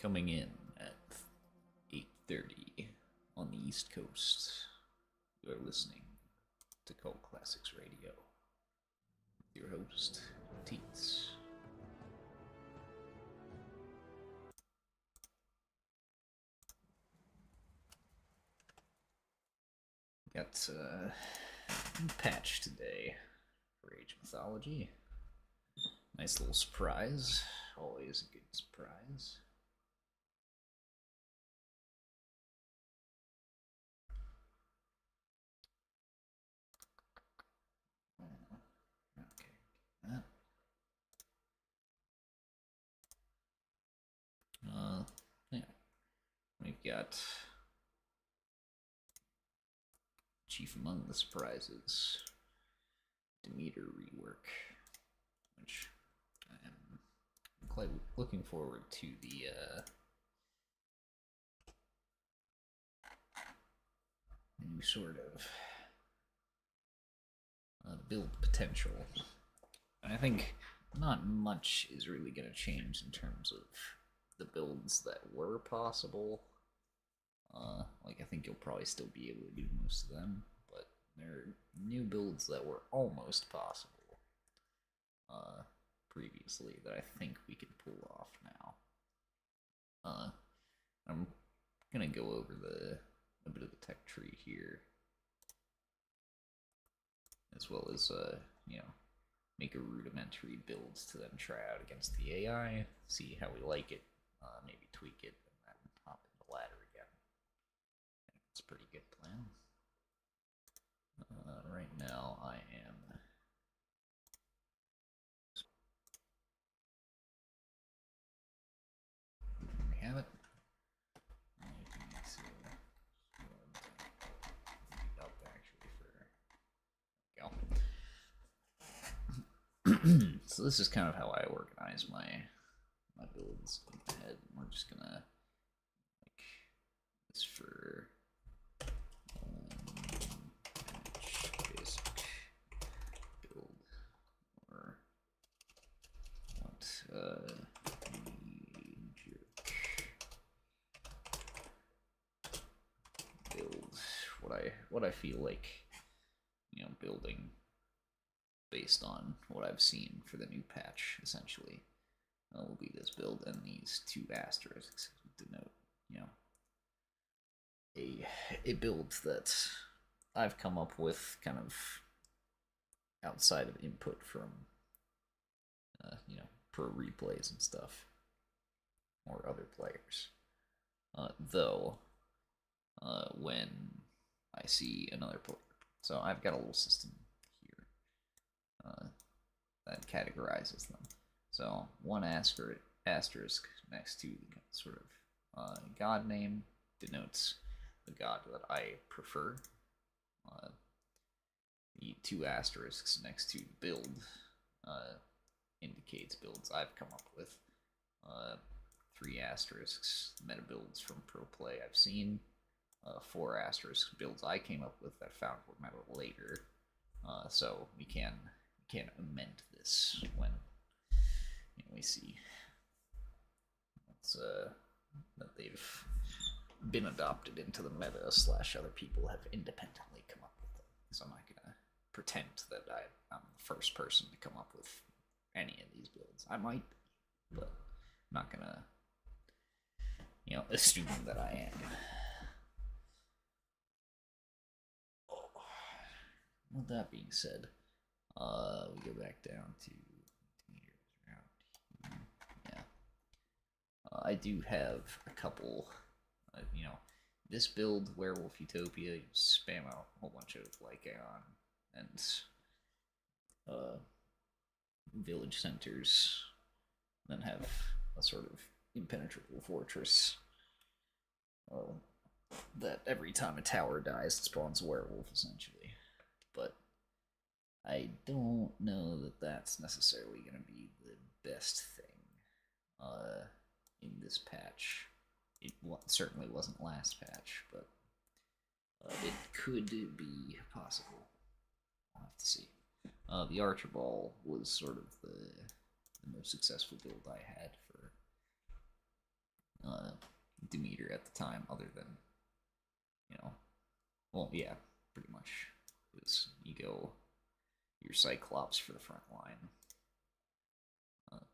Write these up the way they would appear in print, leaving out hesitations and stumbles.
Coming in at 8:30 on the East Coast. You are listening to Cult Classics Radio. Your host, Teets. Got a patch today for Age Mythology. Nice little surprise. Always a good surprise. Okay. That. Yeah. We've got chief among the surprises, Demeter rework, which I am quite looking forward to the new sort of build potential. And I think not much is really going to change in terms of the builds that were possible. Like, I think you'll probably still be able to do most of them, but there are new builds that were almost possible previously that I think we can pull off now. I'm gonna go over a bit of the tech tree here, as well as make a rudimentary build to then try out against the AI, see how we like it, maybe tweak it, and then hop in the ladder again. It's a pretty good plan. Right now, I am we have it. Up actually for go. So this is kind of how I organize my builds in my head. We're just gonna like this for basic build, or what build what I feel like, building based on what I've seen for the new patch, essentially. Will be this build, and these two asterisks denote, a build that I've come up with kind of outside of input from, pro replays and stuff, or other players. Though, when I see another player, so I've got a little system here that categorizes them. So one asterisk next to the sort of god name denotes the god that I prefer. The two asterisks next to build indicates builds I've come up with. Three asterisks, meta builds from pro play I've seen. Four asterisk builds I came up with that I found were meta later. So we can amend this when we see that they've been adopted into the meta / other people have independently come up with them. So I'm not gonna pretend that I'm the first person to come up with any of these builds. I might, but I'm not gonna assume that I am. With that being said, we go back down to around here. Yeah. I do have a couple, this build, Werewolf Utopia, you spam out a whole bunch of Lycaon and village centers, then have a sort of impenetrable fortress that every time a tower dies, it spawns a werewolf, essentially. But I don't know that that's necessarily going to be the best thing in this patch. It certainly wasn't last patch, but it could be possible. I'll have to see. The Archer Ball was sort of the most successful build I had for Demeter at the time, other than, you know, well, yeah, pretty much. Because you go your Cyclops for the front line, uh,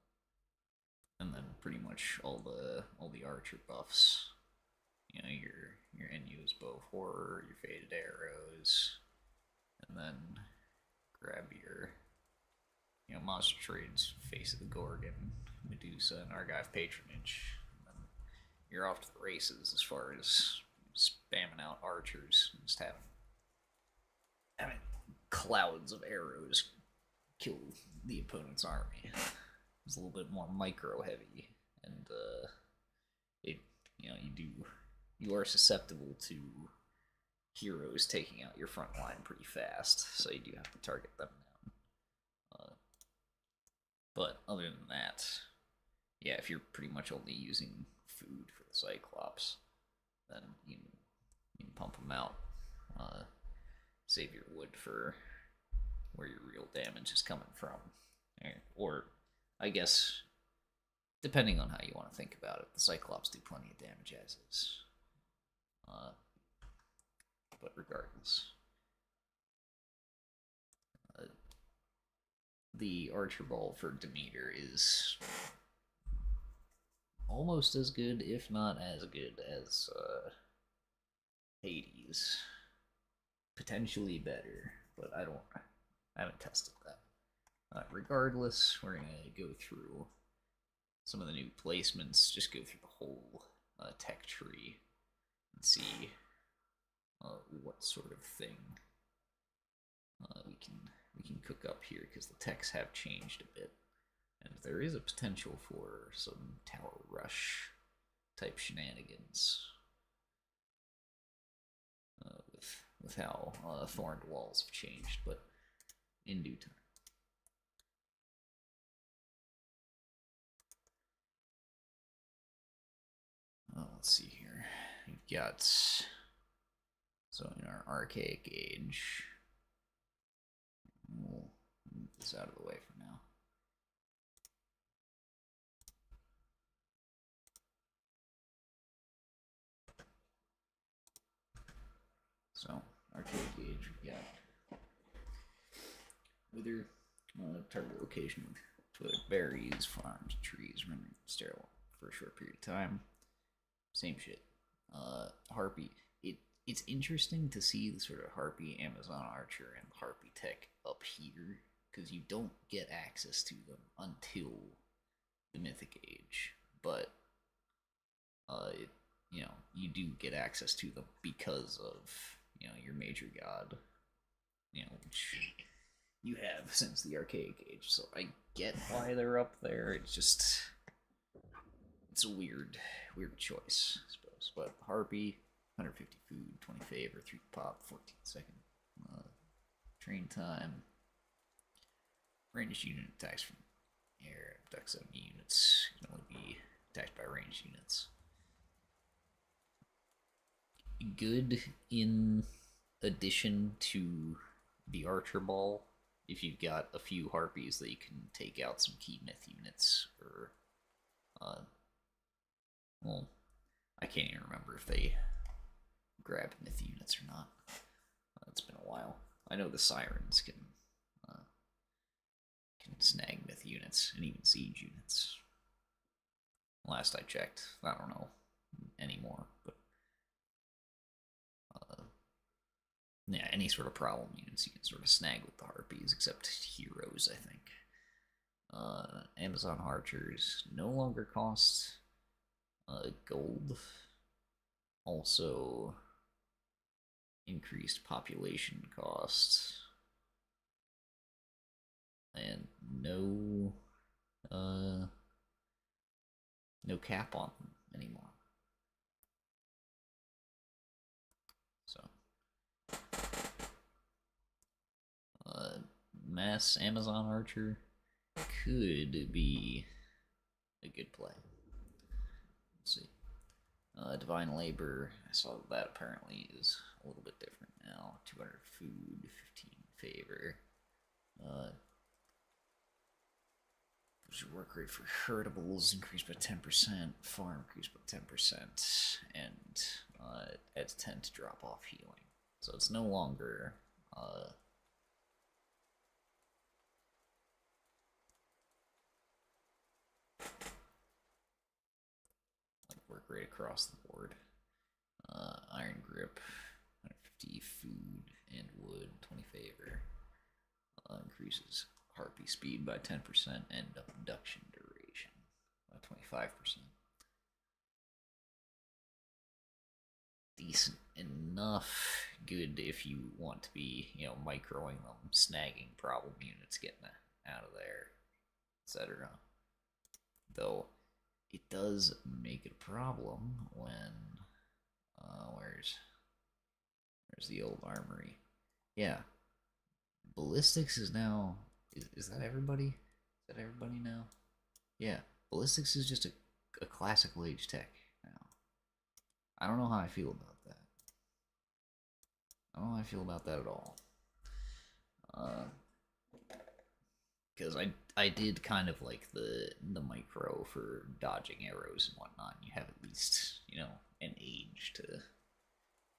and then pretty much all the archer buffs. You know, your NU's bow of horror, your faded arrows, and then grab your, you know, monster trades, face of the Gorgon, Medusa, and Argive patronage. And then you're off to the races as far as spamming out archers, and just having clouds of arrows kill the opponent's army. It's a little bit more micro heavy, and it, you know, you are susceptible to heroes taking out your front line pretty fast, so you do have to target them down. But other than that, yeah, if you're pretty much only using food for the Cyclops, then you can pump them out. Save your wood for where your real damage is coming from. Or, I guess, depending on how you want to think about it, the Cyclops do plenty of damage as is. But regardless, the Archer Ball for Demeter is almost as good, if not as good, as Hades. Potentially better, but I haven't tested that. Regardless, we're gonna go through some of the new placements, just go through the whole tech tree and see what sort of thing we can cook up here, because the techs have changed a bit, and there is a potential for some tower rush type shenanigans with how thorned walls have changed, but in due time. Let's see here. We've got, so in our archaic age, we'll move this out of the way for now. So, archaic age, we got wither, target location with berries, farms, trees, rendering sterile for a short period of time. Same shit. Harpy. It's interesting to see the sort of Harpy, Amazon Archer, and Harpy tech up here, because you don't get access to them until the Mythic Age. But, you know, you do get access to them because of, you know, your major god, you know, which you have since the Archaic Age. So I get why they're up there. It's just, it's a weird choice, I suppose. But Harpy, 150 food, 20 favor, 3 pop, 14 second train time. Ranged unit attacks from air, abducts enemy units, can only be attacked by ranged units. Good in addition to the Archer Ball, if you've got a few Harpies that you can take out some key myth units, or well, I can't even remember if they grab myth units or not. It's been a while. I know the Sirens can snag myth units and even siege units. Last I checked, I don't know anymore, but yeah, any sort of problem units you can sort of snag with the Harpies, except heroes, I think. Amazon Archers no longer cost gold. Also increased population costs, and no cap on them anymore. So mass Amazon Archer could be a good play. Let's see. Divine Labor, I saw that apparently is a little bit different now. 200 food, 15 favor. Your work rate for heritables increased by 10%, farm increased by 10%, and it adds 10 to drop off healing. So it's no longer like work rate across the board. Iron grip, 150 food and wood, 20 favor. Increases harpy speed by 10% and abduction duration by 25%. Decent enough. Good if you want to be, microing them, snagging problem units, getting out of there, etc. Though it does make it a problem when where's the old armory? Yeah, Ballistics is now. Is that everybody? Is that everybody now? Yeah, Ballistics is just a classical age tech now. I don't know how I feel about that. I don't know how I feel about that at all. Because I did kind of like the micro for dodging arrows and whatnot. You have at least an age to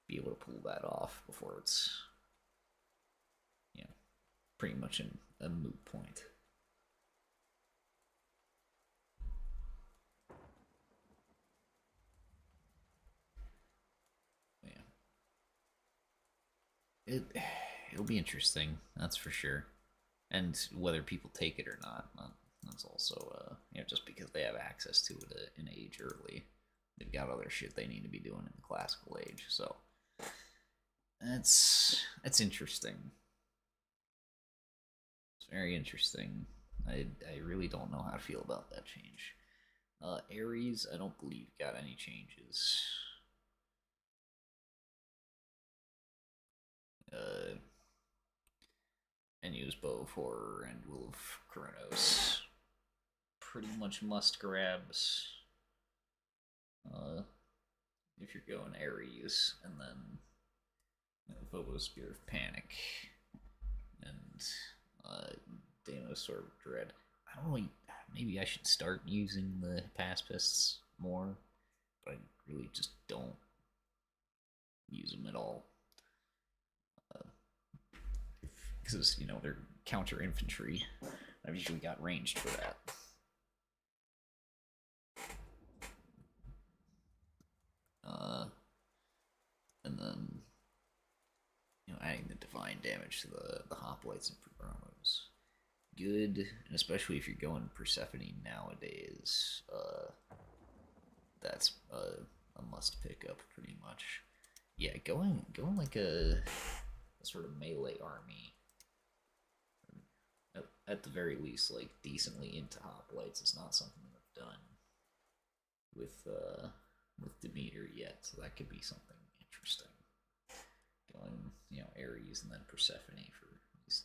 be able to pull that off before it's pretty much a moot point. Yeah. It'll be interesting, that's for sure. And whether people take it or not, that's also just because they have access to it at an age early, they've got other shit they need to be doing in the classical age. So that's interesting. It's very interesting. I really don't know how to feel about that change. Ares, I don't believe got any changes. And use Bow of Horror and Will of Kronos. Pretty much must grabs. If you're going Ares, and then Vobo Spear of Panic, and Deimos Sword of Dread. I don't know, maybe I should start using the pacifists more, but I really just don't use them at all. Because, they're counter infantry. I've usually got ranged for that. And then, adding the divine damage to the hoplites and Promos. Good, and especially if you're going Persephone nowadays, that's a must pick up pretty much. Yeah, going like a sort of melee army, at the very least, like decently into hoplites, is not something that I've done with Demeter yet, so that could be something interesting. Going, Ares and then Persephone for these,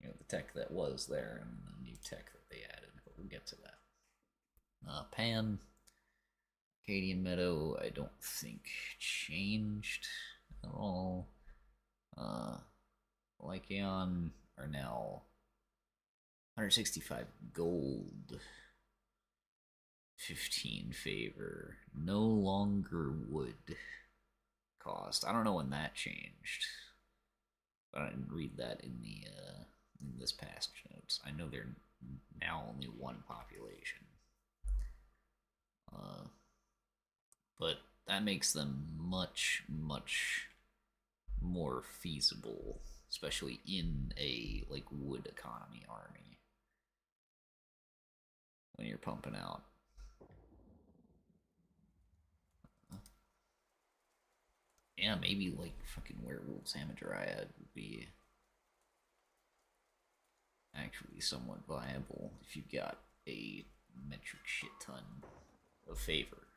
the tech that was there and the new tech that they added, but we'll get to that. Pan, Acadian Meadow, I don't think changed at all. Lycaon are now 165 gold, 15 favor, no longer wood cost. I don't know when that changed, but I didn't read that in the in this passage notes. I know they're now only one population, but that makes them much more feasible, especially in a wood economy army when you're pumping out. Yeah, maybe fucking werewolves Hamadryad would be actually somewhat viable if you've got a metric shit ton of favor.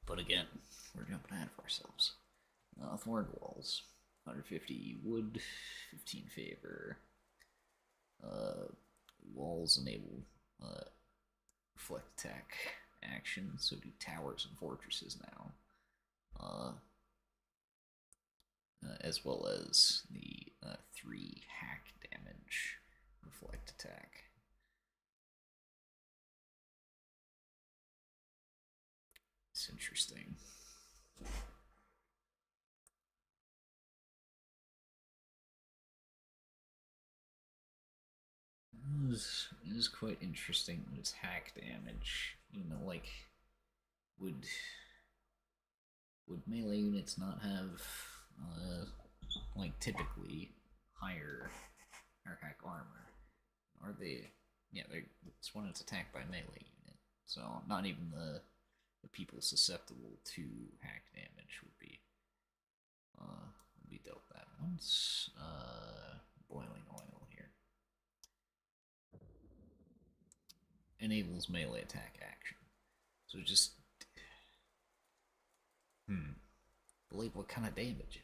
But again, we're jumping ahead of ourselves. Thorn Walls, 150 wood, 15 favor. Walls enable reflect attack action, so do towers and fortresses now. As well as the 3 hack damage, reflect attack. It's interesting. It is quite interesting when it's hack damage. You know, like, would melee units not have, like, typically higher hack armor? Are they? Yeah, it's when it's attacked by melee unit. So not even the people susceptible to hack damage would be dealt that once. Boiling oil here enables melee attack action. So just believe what kind of damage.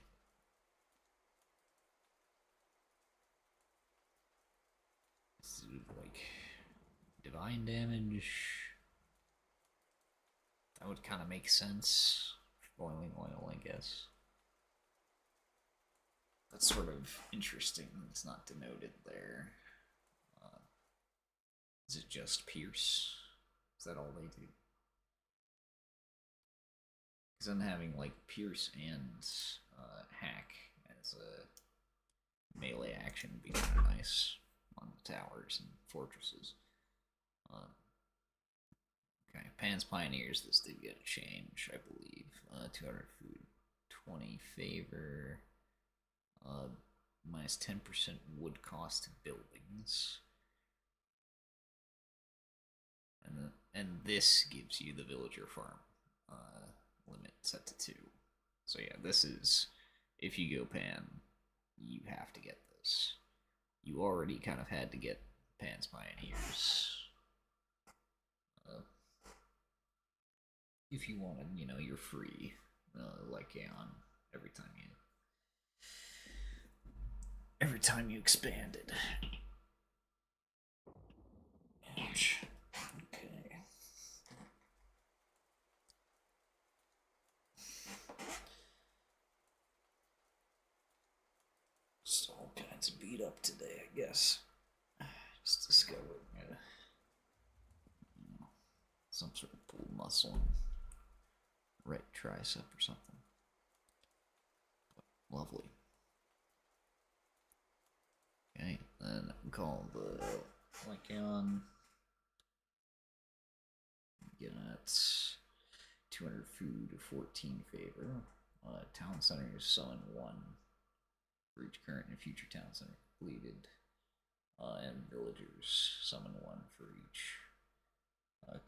This is like divine damage. That would kind of make sense. Boiling oil, I guess. That's sort of interesting. It's not denoted there. Is it just pierce? Is that all they do? Because I'm having like pierce and hack as a melee action would be kind of nice on the towers and fortresses. Okay, Pan's Pioneers, this did get a change, I believe. 200 food, 20 favor, minus 10% wood cost to buildings. And this gives you the villager farm limit set to 2. So yeah, this is, if you go Pan, you have to get this. You already kind of had to get Pan's Pioneers. If you wanted, you know, you're free, like AoM, every time you expanded. Ouch. Okay. Just all kinds of beat up today, I guess. Just discovered some sort of pulled muscle and right tricep or something. But lovely. Okay, then call the Lycaon. Get at 200 food, 14 favor. Town centers summon 1 for each current and future town center completed. And villagers summon 1 for each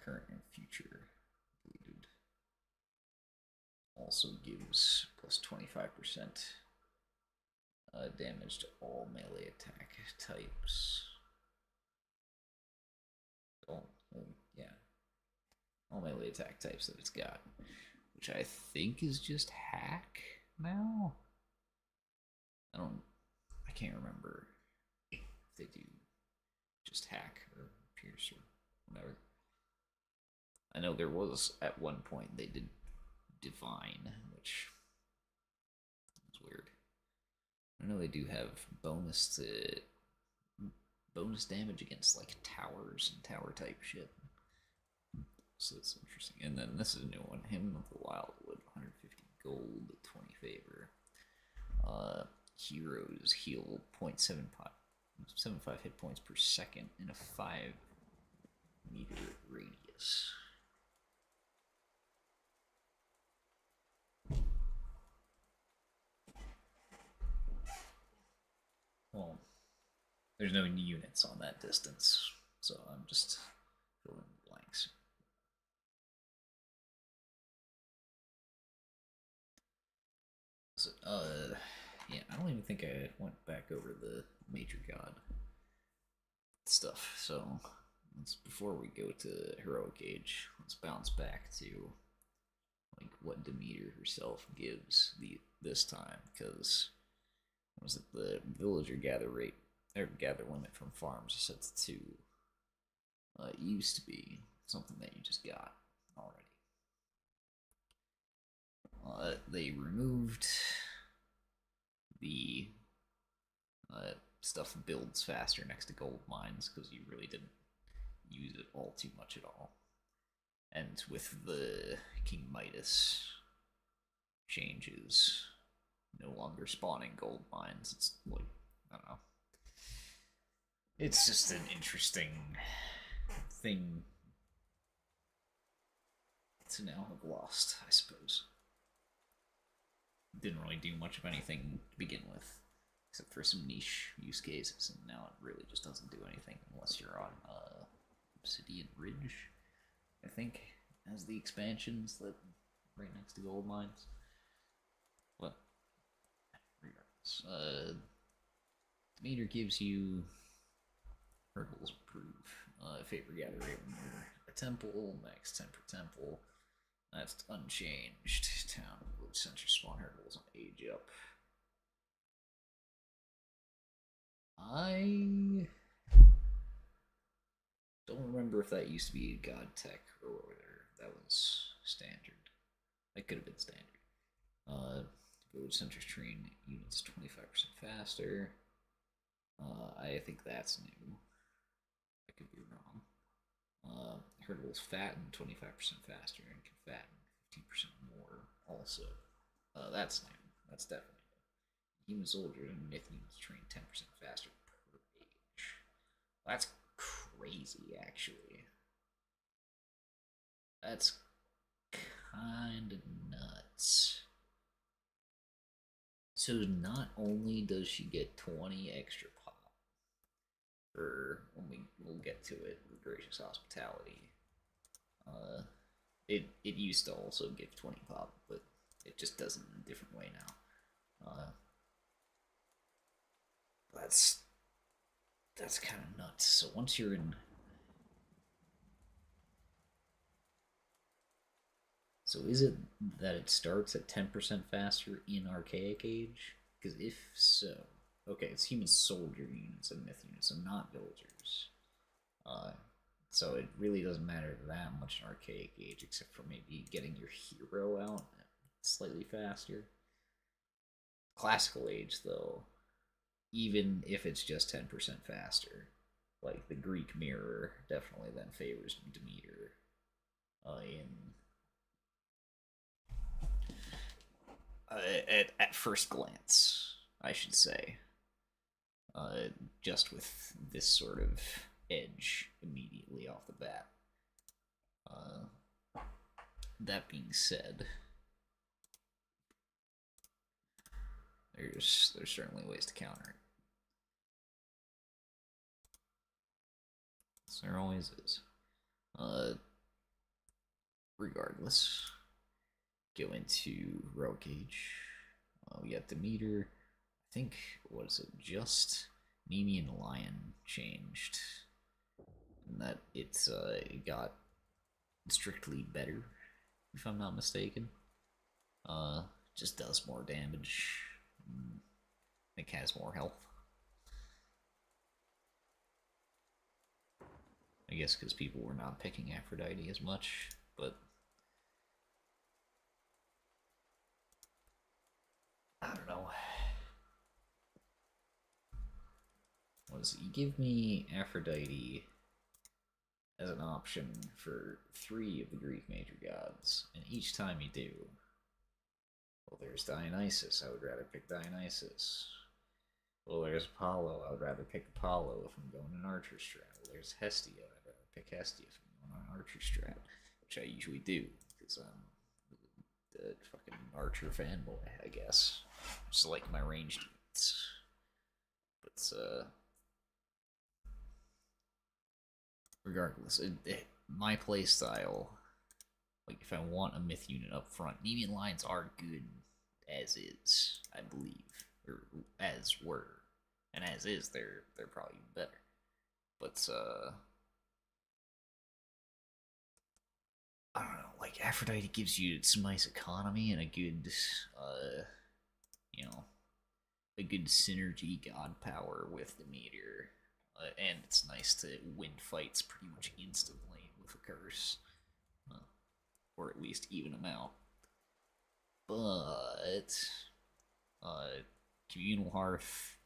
current and future completed. Also gives plus 25% damage to all melee attack types. Yeah. All melee attack types that it's got. Which I think is just hack now? I can't remember if they do just hack or pierce or whatever. I know there was, at one point, they did divine, which is weird. I know they do have bonus damage against like towers and tower type shit. So it's interesting. And then this is a new one, Hymn of the Wildwood, 150 gold, 20 favor. Heroes heal 0.75 hit points per second in a 5-meter radius. Well, there's no units on that distance, so I'm just filling the blanks. So, yeah, I don't even think I went back over the Major God stuff, so before we go to Heroic Age, let's bounce back to like what Demeter herself gives this time, because was it the villager gather rate or gather limit from farms is set to 2. It used to be something that you just got already. They removed the Stuff builds faster next to gold mines because you really didn't use it all too much at all. And with the King Midas changes, no longer spawning gold mines, it's like, I don't know. It's just an interesting thing to now have lost, I suppose. Didn't really do much of anything to begin with, except for some niche use cases, and now it really just doesn't do anything unless you're on Obsidian Ridge, I think, as the expansions that right next to gold mines. But regardless, Demeter gives you hurdles improve. Favor gather rate when you're a temple, max temper temple. That's unchanged. Town village center spawn hurdles on age up. I don't remember if that used to be God Tech or whether that was standard. That could have been standard. Village centers train units 25% faster. I think that's new. I could be wrong. Hurdles fatten 25% faster and can fatten 15% more also. That's new. That's definitely new. Human soldiers and myth units train 10% faster per age. That's crazy, actually. That's kind of nuts. So not only does she get 20 extra pop, or when we'll get to it with gracious hospitality. It used to also give 20 pop, but it just does it in a different way now. That's kind of nuts. So once you're in, so is it that it starts at 10% faster in Archaic Age? Because if so, okay, it's human soldier units and myth units, and not villagers. So it really doesn't matter that much in Archaic Age, except for maybe getting your hero out slightly faster. Classical Age, though, even if it's just 10% faster, like the Greek Mirror definitely then favors Demeter at first glance, I should say. Just with this sort of edge immediately off the bat. That being said, there's certainly ways to counter it. So there always is. Regardless, go into Rogue Age. We got Demeter. I think, what is it? Just Nemean Lion changed. And that it got strictly better, if I'm not mistaken. Just does more damage. I think has more health. I guess because people were not picking Aphrodite as much, but I don't know. What is it? You give me Aphrodite as an option for 3 of the Greek major gods, and each time you do, well, there's Dionysus. I would rather pick Dionysus. Well, there's Apollo. I would rather pick Apollo if I'm going an archer strat. Well, there's Hestia. I'd rather pick Hestia if I'm going on an archer strat, which I usually do because I'm the fucking archer fanboy, I guess. Just like my ranged units. But regardless, my playstyle, like if I want a myth unit up front, Nemean Lions are good as is, I believe, or as were, and as is, they're probably better. But I don't know, like Aphrodite gives you some nice economy and a good, a good synergy god power with the meteor. And it's nice to win fights pretty much instantly with a curse. Or at least even them out. But Communal Hearth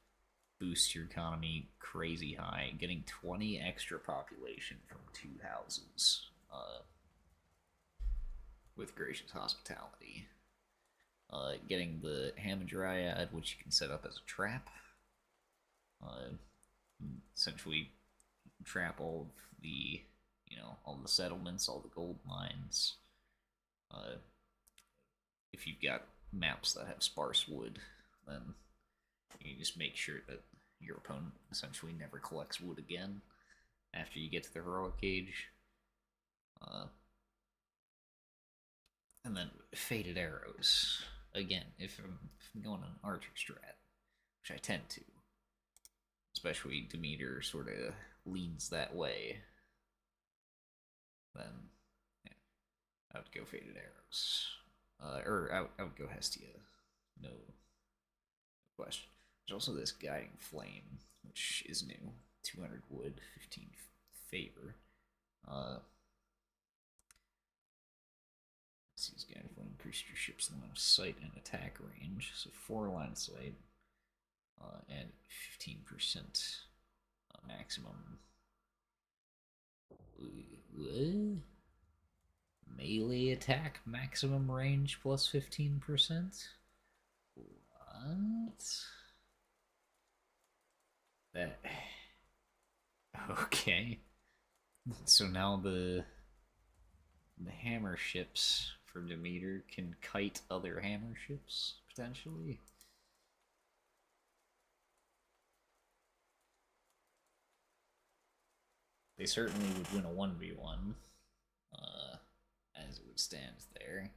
boost your economy crazy high, getting 20 extra population from 2 houses with gracious hospitality. Getting the Hamadryad, which you can set up as a trap. Essentially, trap all of the, all the settlements, all the gold mines. If you've got maps that have sparse wood, then you just make sure that your opponent essentially never collects wood again after you get to the heroic age. And then faded arrows. Again, if I'm going on an archer strat, which I tend to, especially Demeter sort of leans that way, then yeah, I would go faded arrows. Or I would go Hestia. No question. There's also this guiding flame, which is new. 200 wood, 15 favor. These guys will increase your ship's line of sight and attack range, so 4 line of sight, and 15% maximum. What? Melee attack maximum range plus 15%? What? That. Okay. So now the hammer ships for Demeter can kite other hammer ships, potentially. They certainly would win a 1v1, as it would stand there.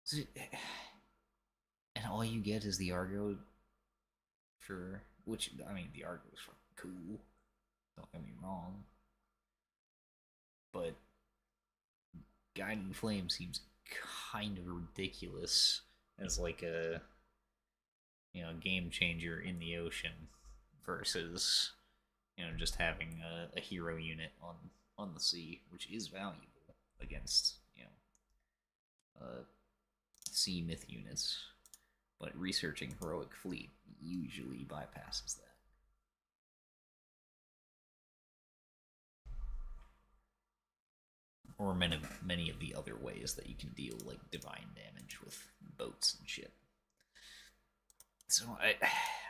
So, and all you get is the Argo for, which, I mean, the Argo is fucking cool, don't get me wrong. But Guiding Flame seems kind of ridiculous as like a game changer in the ocean versus just having a hero unit on the sea, which is valuable against sea myth units, but researching heroic fleet usually bypasses that. Or many of the other ways that you can deal like divine damage with boats and shit. So I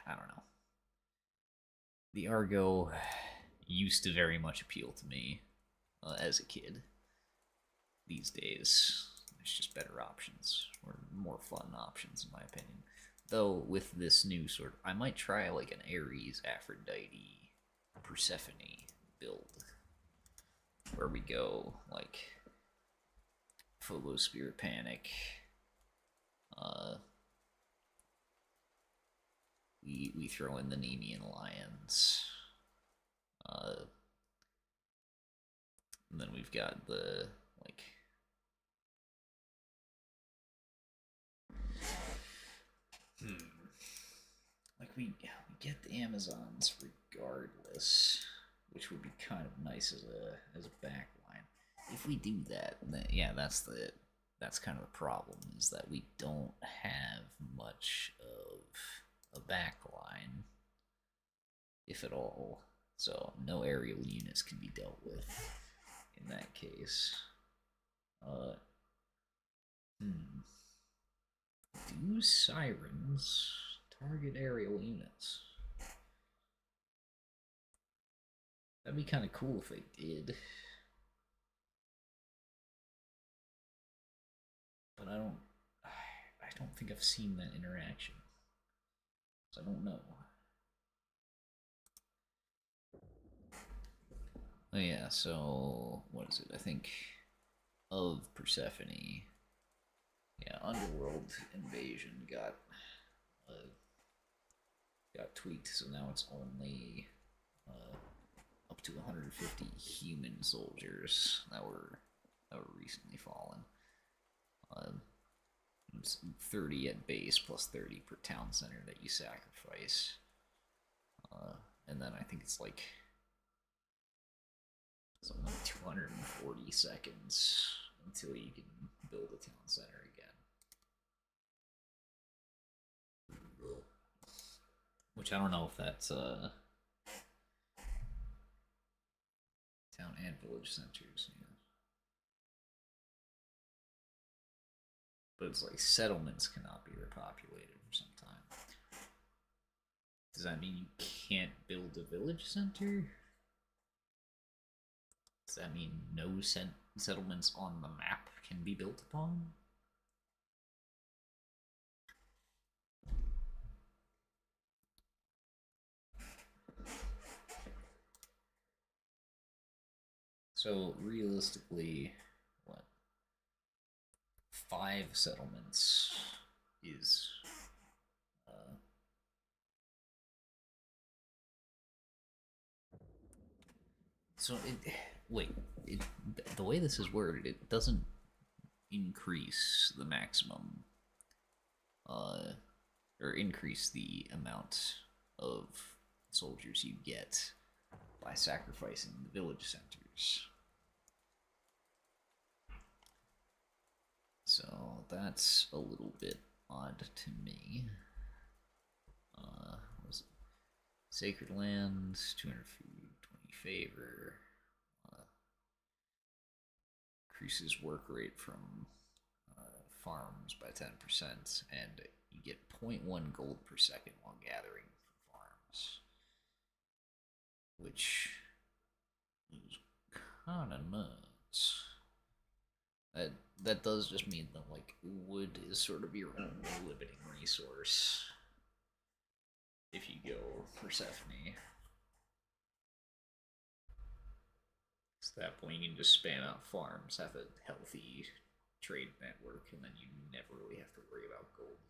don't know. The Argo used to very much appeal to me as a kid. These days, there's just better options, or more fun options, in my opinion. Though with this new sort, I might try like an Ares, Aphrodite, Persephone build, where we go like Phobos Spirit Panic. We throw in the Nemean Lions. And then we've got the we get the Amazons regardless, which would be kind of nice as a backline. If we do that, then yeah, that's kind of the problem, is that we don't have much of a backline, if at all. So no aerial units can be dealt with in that case. Do sirens target aerial units? That'd be kind of cool if they did. But I don't think I've seen that interaction. So I don't know. Oh yeah, so what is it? I think of Persephone. Yeah, Underworld Invasion got tweaked, so now it's only up to 150 human soldiers that were recently fallen. It's 30 at base plus 30 per town center that you sacrifice, and then I think it's like something like 240 seconds until you can build a town center again. Which I don't know if that's town and village centers. Yeah. But it's like settlements cannot be repopulated for some time. Does that mean you can't build a village center? Does that mean no settlements on the map can be built upon? So realistically, what? 5 settlements is so the way this is worded, it doesn't increase the maximum or increase the amount of soldiers you get by sacrificing the village centers. So that's a little bit odd to me. What was it? Sacred lands, 200 food, 20 favor. Increases work rate from farms by 10%, and you get 0.1 gold per second while gathering from farms. Which is kind of nuts. That does just mean that like wood is sort of your only limiting resource if you go Persephone. At that point, you can just spam out farms, have a healthy trade network, and then you never really have to worry about gold again.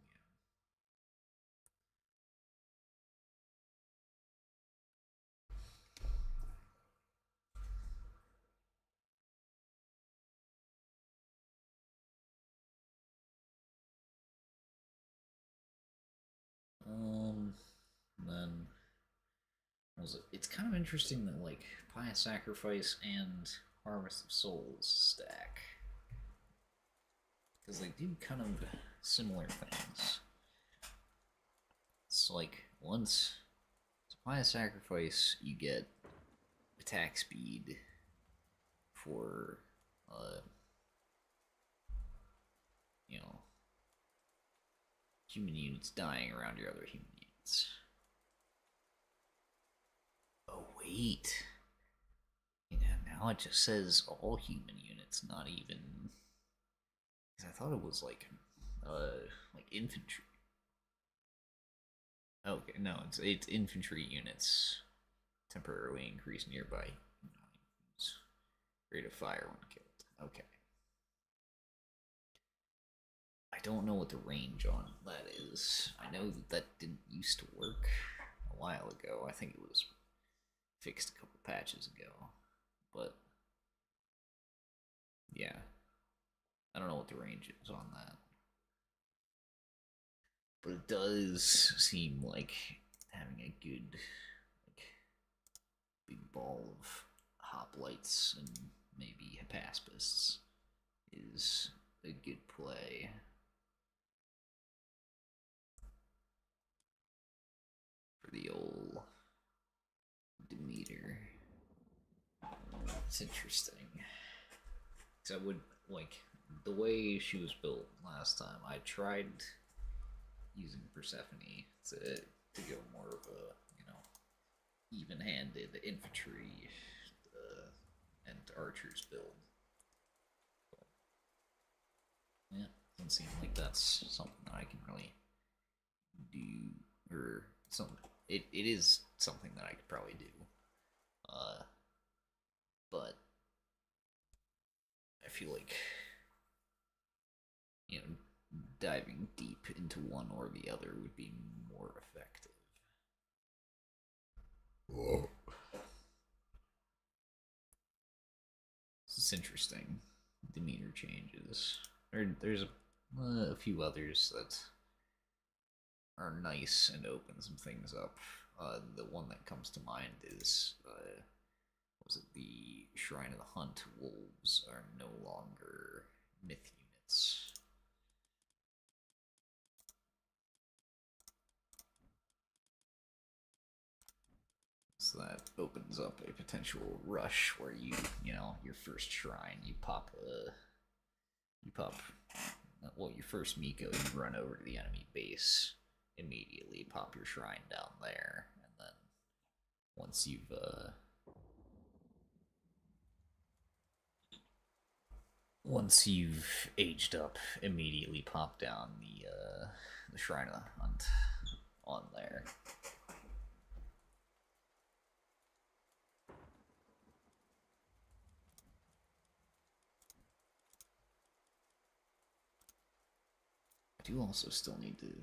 Then it's kind of interesting that like Pious Sacrifice and Harvest of Souls stack, because they do kind of similar things. It's like once it's Pious Sacrifice, you get attack speed for you know, human units dying around your other human units. Oh wait, yeah, now it just says all human units, not even. Because I thought it was like infantry. Okay, no, it's infantry units temporarily increase nearby rate of fire when killed. Okay. I don't know what the range on that is. I know that didn't used to work a while ago. I think it was fixed a couple patches ago. But yeah. I don't know what the range is on that. But it does seem like having a good like big ball of hoplites and maybe Hypaspists is a good play. For the old Demeter. It's interesting. Because I would, like, the way she was built last time, I tried using Persephone to go more of a, even-handed infantry and archers build. But, yeah, doesn't seem like that's something that I can really do, or something. It is something that I could probably do. But I feel like, diving deep into one or the other would be more effective. Whoa. It's interesting. Demeter changes. There's a few others that are nice and open some things up. The one that comes to mind is was it the Shrine of the Hunt? Wolves are no longer myth units. So that opens up a potential rush where you know, your first shrine, you pop, well, your first Miko, you run over to the enemy base, immediately pop your shrine down there, and then once you've aged up, immediately pop down the shrine of the hunt on there. I do also still need to.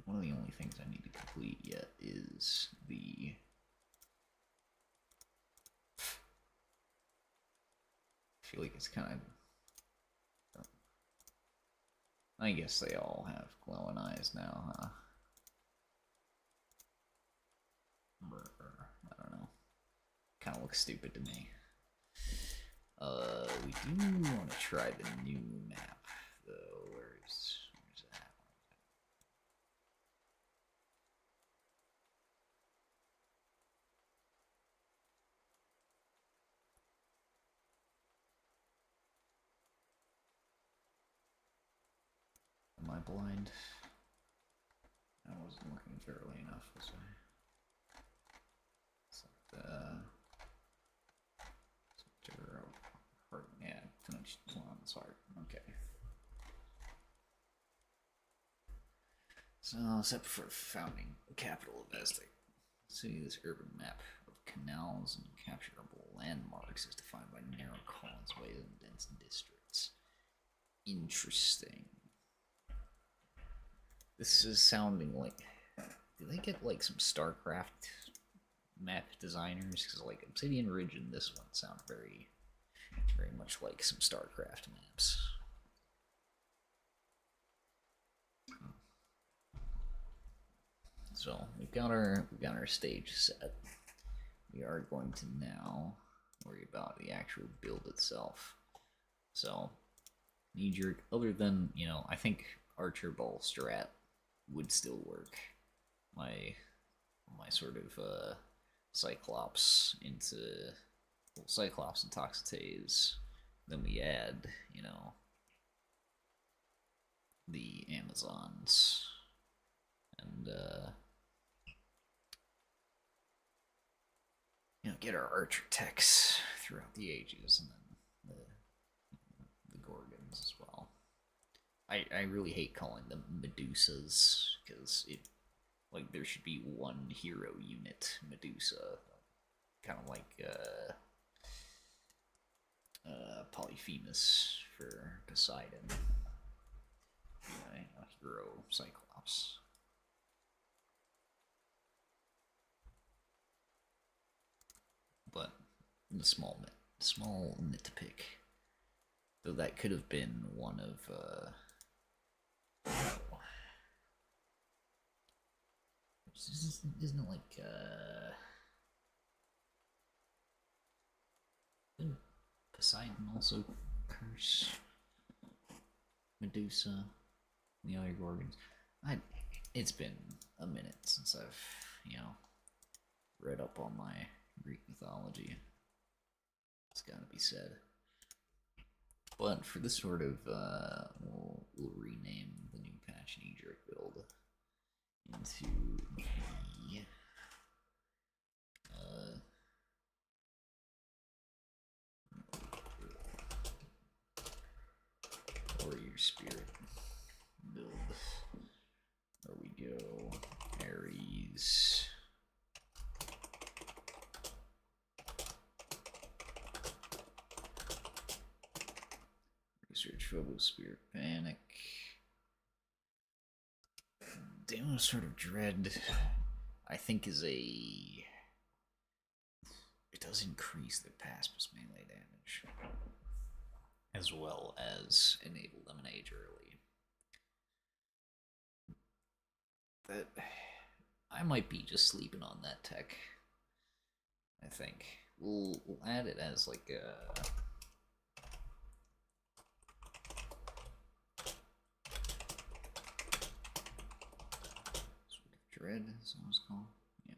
One of the only things I need to complete yet is the. I feel like it's kind of. I guess they all have glowing eyes now, huh? I don't know. Kind of looks stupid to me. We do want to try the new map, though. Where's that? Am I blind? I wasn't looking thoroughly enough, was I? It's like yeah, Tenochtitlan's heart. Okay. So, except for founding capital of Aztec city, this urban map of canals and capturable landmarks is defined by narrow causeways and dense districts. Interesting. This is sounding like. Do they get like some StarCraft map designers? Because like Obsidian Ridge and this one sound very much like some StarCraft maps. So we've got our stage set. We are going to now worry about the actual build itself. So knee-jerk, other than, you know, I think Archer Ball Strat would still work. My sort of Cyclops into Cyclops and Toxotes. Then we add, you know, the Amazons and you know, get our archer techs throughout the ages, and then the Gorgons as well. I really hate calling them Medusas, because it, like, there should be one hero unit Medusa, kind of like Polyphemus for Poseidon, a hero Cyclops. But the small nitpick, though that could have been one of isn't it like didn't Poseidon also curse Medusa and the other Gorgons? It's been a minute since I've, you know, read up on my Greek mythology. It's gotta be said. But for this sort of, we'll rename the new patch knee-jerk build into the Warrior Spirit build. There we go. Ares. Research Phobos Spirit Panic. Demon Sort of Dread, I think, is a. It does increase the pass melee damage, as well as enable them in age early. That I might be just sleeping on that tech. I think we'll add it as like a. Dread is what it's called. Yeah.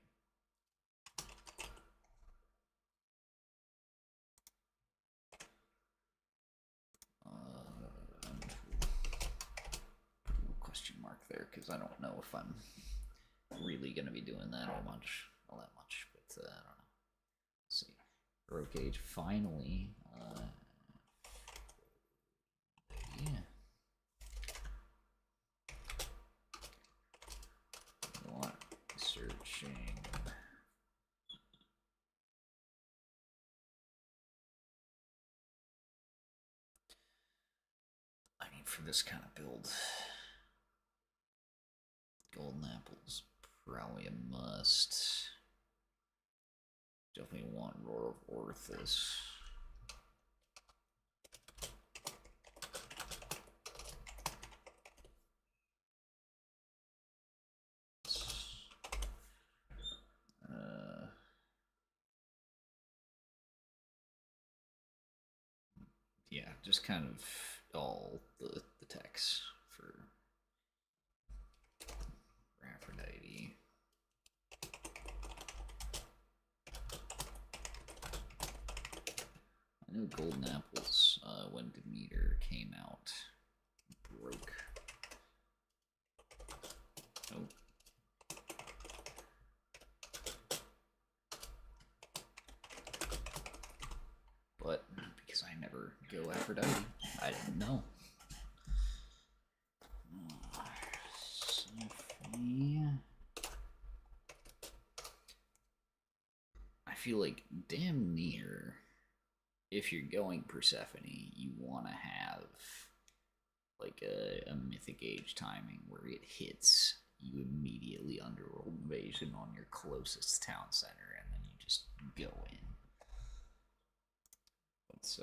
because I don't know if I'm really gonna be doing that all that much. But I don't know. Let's see, rogue gauge finally. Yeah. What? Searching. I mean, for this kind of build, golden apples probably a must. Definitely want Roar of Orthus. Yeah, just kind of all the techs for Aphrodite. I know golden apples when Demeter came out broke. Oh. But because I never go Aphrodite, I didn't know. I feel like damn near, if you're going Persephone, you want to have like a mythic age timing where it hits, you immediately underworld invasion on your closest town center, and then you just go in. Let's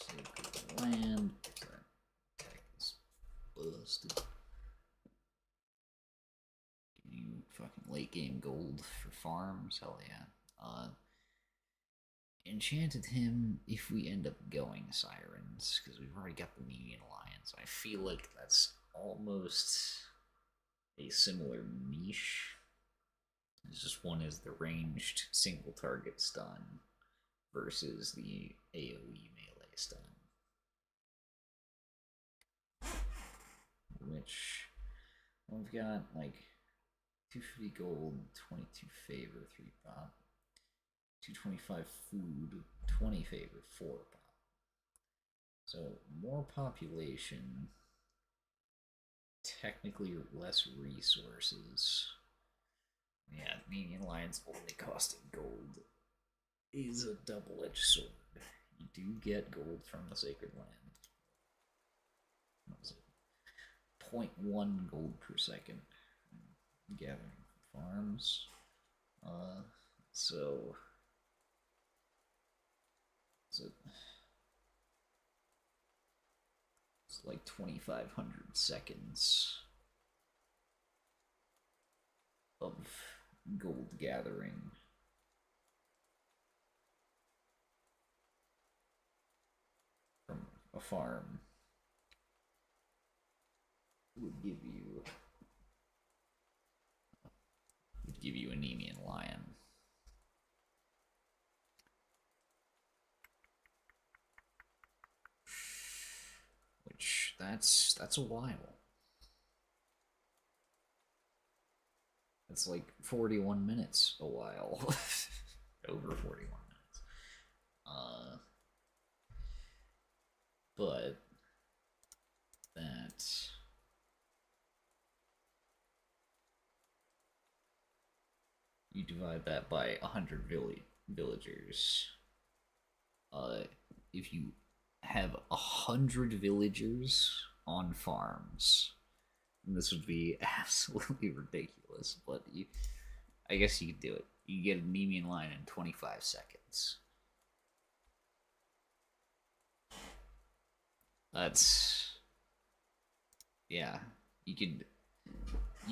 sacred land. That tech is busted. Give you fucking late game gold for farms. Hell yeah. Enchanted him if we end up going Sirens, because we've already got the Median Alliance. I feel like that's almost a similar niche. It's just one is the ranged single target stun versus the AoE melee stun. Which we've got like 250 gold, 22 favor, 3 pop, 225 food, 20 favor, 4 pop. So more population, technically less resources. Yeah, Median Alliance only costing gold is a double-edged sword. You do get gold from the Sacred Land. What was it? 0.1 gold per second. Gathering farms. So it's like 2,500 seconds of gold gathering. From a farm would give you a Nemean Lion. Which that's a while. It's like 41 minutes a while. Over 41 minutes. But that you divide that by 100 villagers. If you have 100 villagers on farms, and this would be absolutely ridiculous, but I guess you could do it. You get a Nemean line in 25 seconds. That's, yeah. You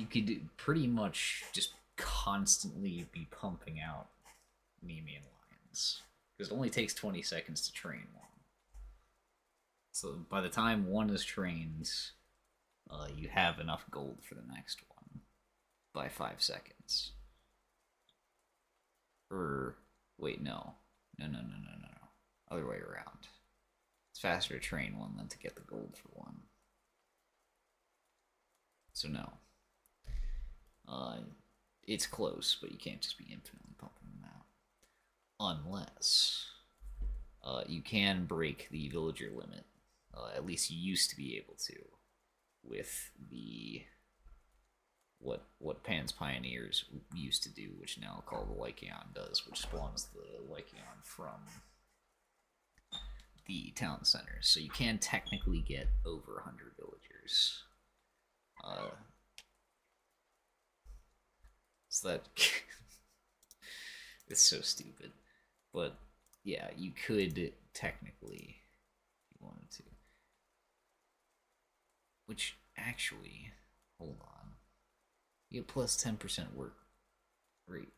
could pretty much just constantly be pumping out Nemean lions. Because it only takes 20 seconds to train one. So by the time one is trained, you have enough gold for the next one by 5 seconds. Or, wait, no. No. Other way around. It's faster to train one than to get the gold for one. So no. It's close, but you can't just be infinitely pumping them out. Unless you can break the villager limit. At least you used to be able to with the what Pan's Pioneers used to do, which now called the Lycaon does, which spawns the Lycaon from the town centers. So you can technically get over 100 villagers. So that it's so stupid, but yeah, you could technically, if you wanted to. Which actually, hold on, you get plus 10% work rate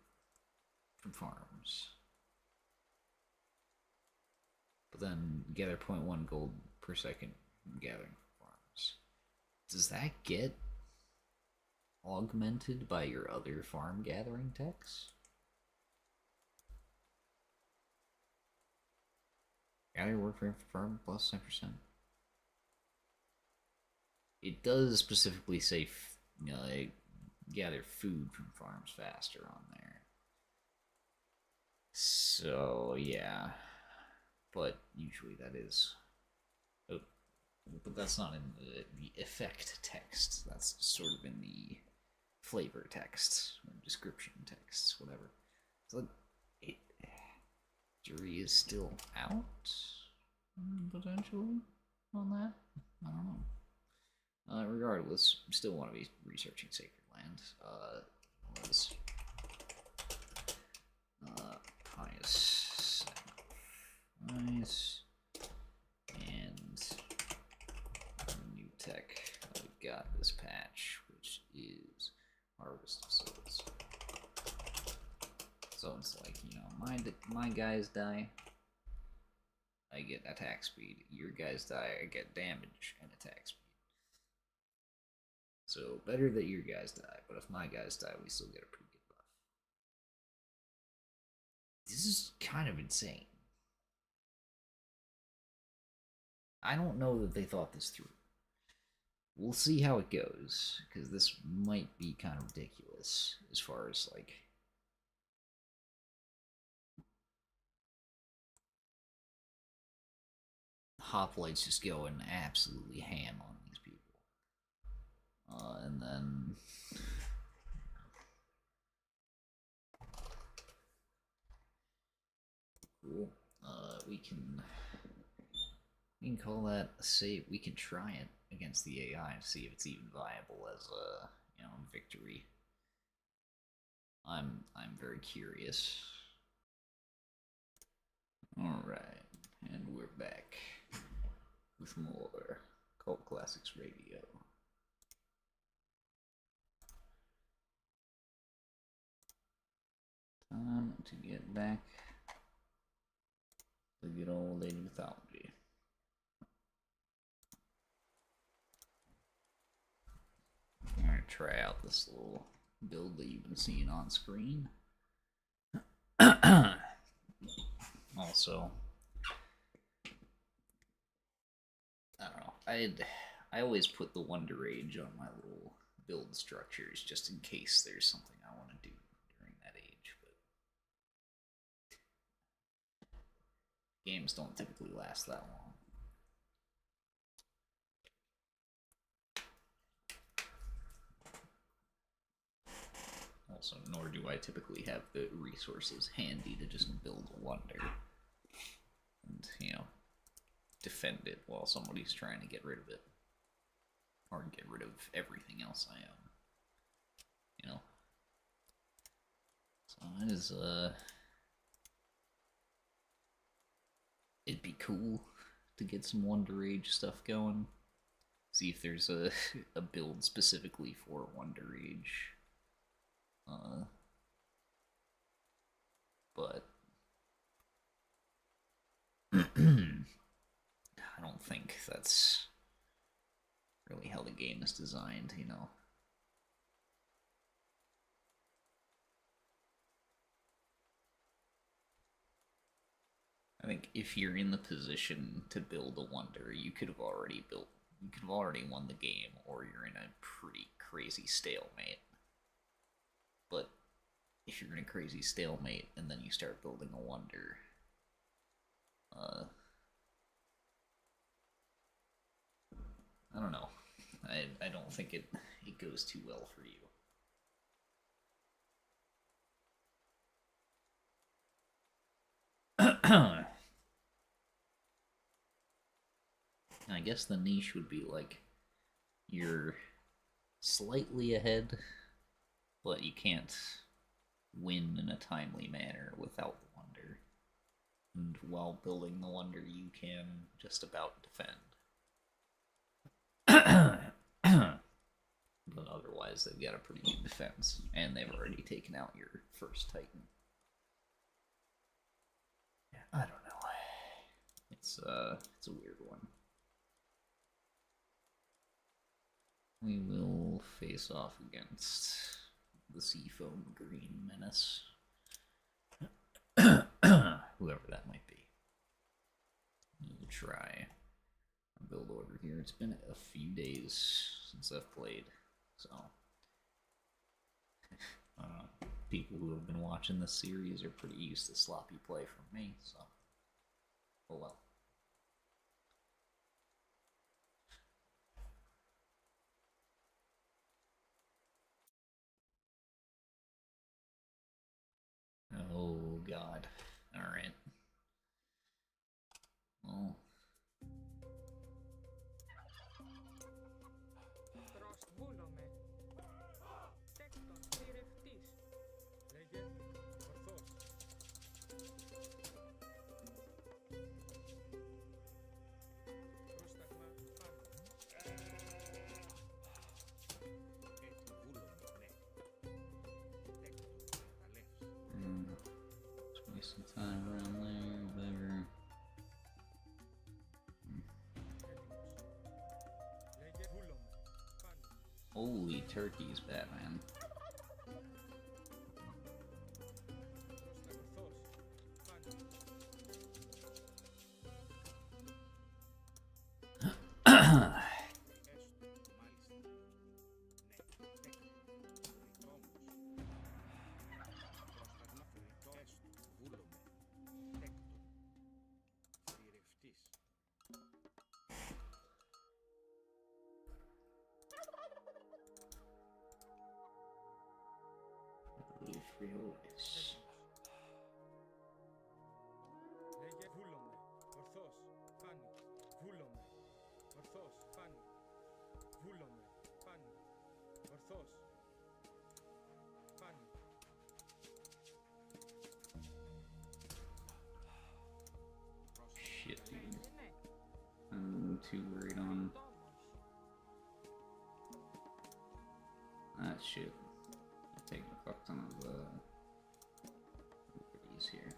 from farms, but then gather 0.1 gold per second from gathering farms. Does that get augmented by your other farm gathering techs? Gather work rate for farm plus 10%. It does specifically say gather food from farms faster on there. So yeah, but usually that is. Oh, but that's not in the effect text. That's sort of in the flavor text or description text, whatever. So jury is still out potentially on that. I don't know. Regardless, still want to be researching Sacred Land. Was Pious Nice and new tech. We've got this patch, which is Harvest of Souls. So it's like, you know, my guys die, I get attack speed. Your guys die, I get damage and attack speed. So better that your guys die, but if my guys die, we still get a pretty good buff. This is kind of insane. I don't know that they thought this through. We'll see how it goes, because this might be kind of ridiculous as far as, like, hoplites just going absolutely ham on these people. And then cool. We can call that a save. We can try it against the AI to see if it's even viable as a, you know, victory. I'm very curious. All right, and we're back with more Cult Classics Radio. Time to get back to good old Lady Mythology. I'm gonna try out this little build that you've been seeing on screen. Also, I don't know. I always put the Wonder Age on my little build structures just in case there's something I want to do during that age, but games don't typically last that long. Also, nor do I typically have the resources handy to just build a wonder and, you know, defend it while somebody's trying to get rid of it. Or get rid of everything else I own. You know? So it is, it'd be cool to get some Wonder Age stuff going. See if there's a build specifically for Wonder Age. But I don't think that's really how the game is designed, you know. I think if you're in the position to build a wonder, you could have already won the game, or you're in a pretty crazy stalemate. But if you're in a crazy stalemate and then you start building a wonder, I don't know. I don't think it goes too well for you. I guess the niche would be like you're slightly ahead, but you can't win in a timely manner without the wonder. And while building the wonder, you can just about defend. But otherwise, they've got a pretty good defense, and they've already taken out your first Titan. I don't know. It's a weird one. We will face off against the Seafoam Green Menace. Whoever that might be. We'll try a build order here. It's been a few days since I've played, so people who have been watching this series are pretty used to sloppy play from me, so oh well. Oh god. Alright. Well. Some time around there, whatever. Holy turkeys, Batman. Reworks. Shit, dude. I'm too worried on that shit. Taking a fuck ton of liberties here.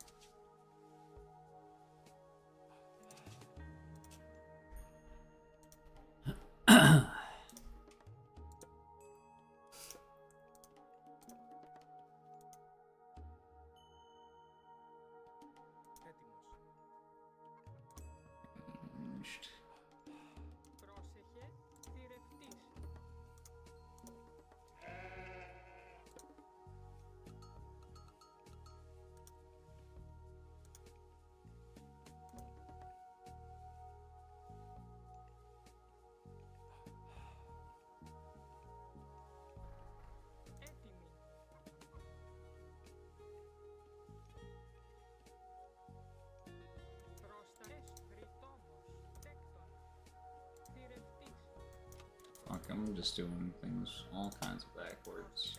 Fuck, I'm just doing things all kinds of backwards.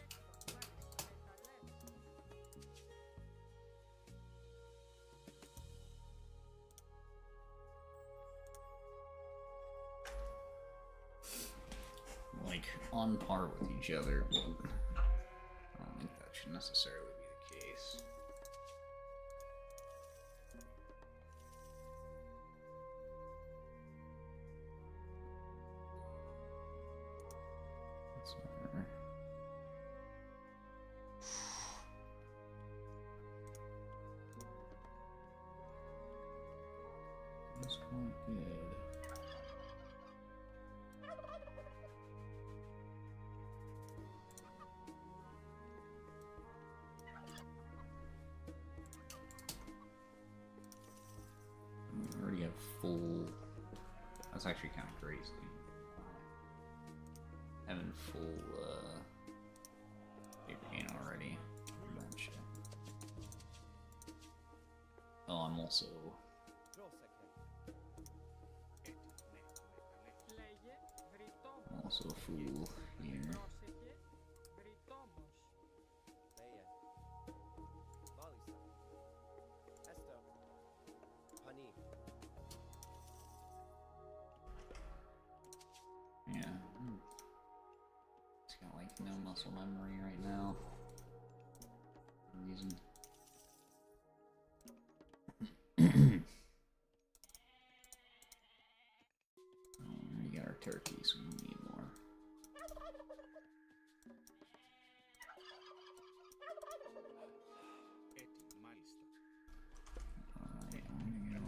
Like, on par with each other, but I don't think that should necessarily be the case. good. We already have full. That's actually kind of crazy. Having full paper gain already. Oh, I'm also a fool here. Yeah. It's got like no muscle memory right now. Reason. We got our turkeys, we need more. Alright, I'm gonna go.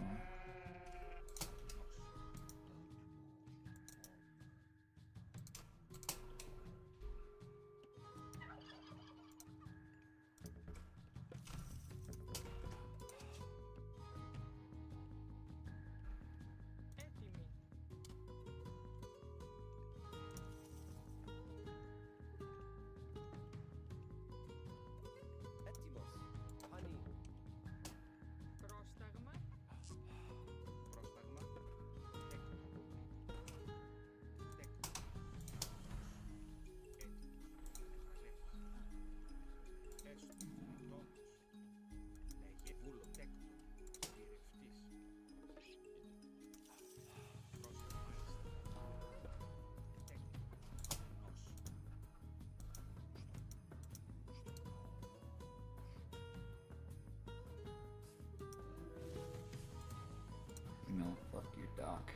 No, fuck your doc.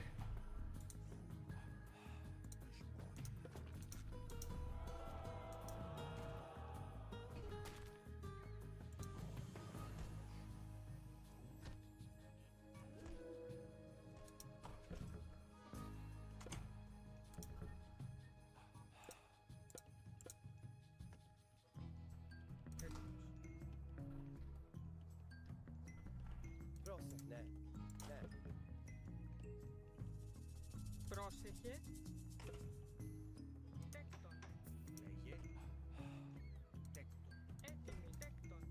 Πρόσεχε. Τέκτον. Λέγε. Τέκτον. Έτοιμη. Τέκτον.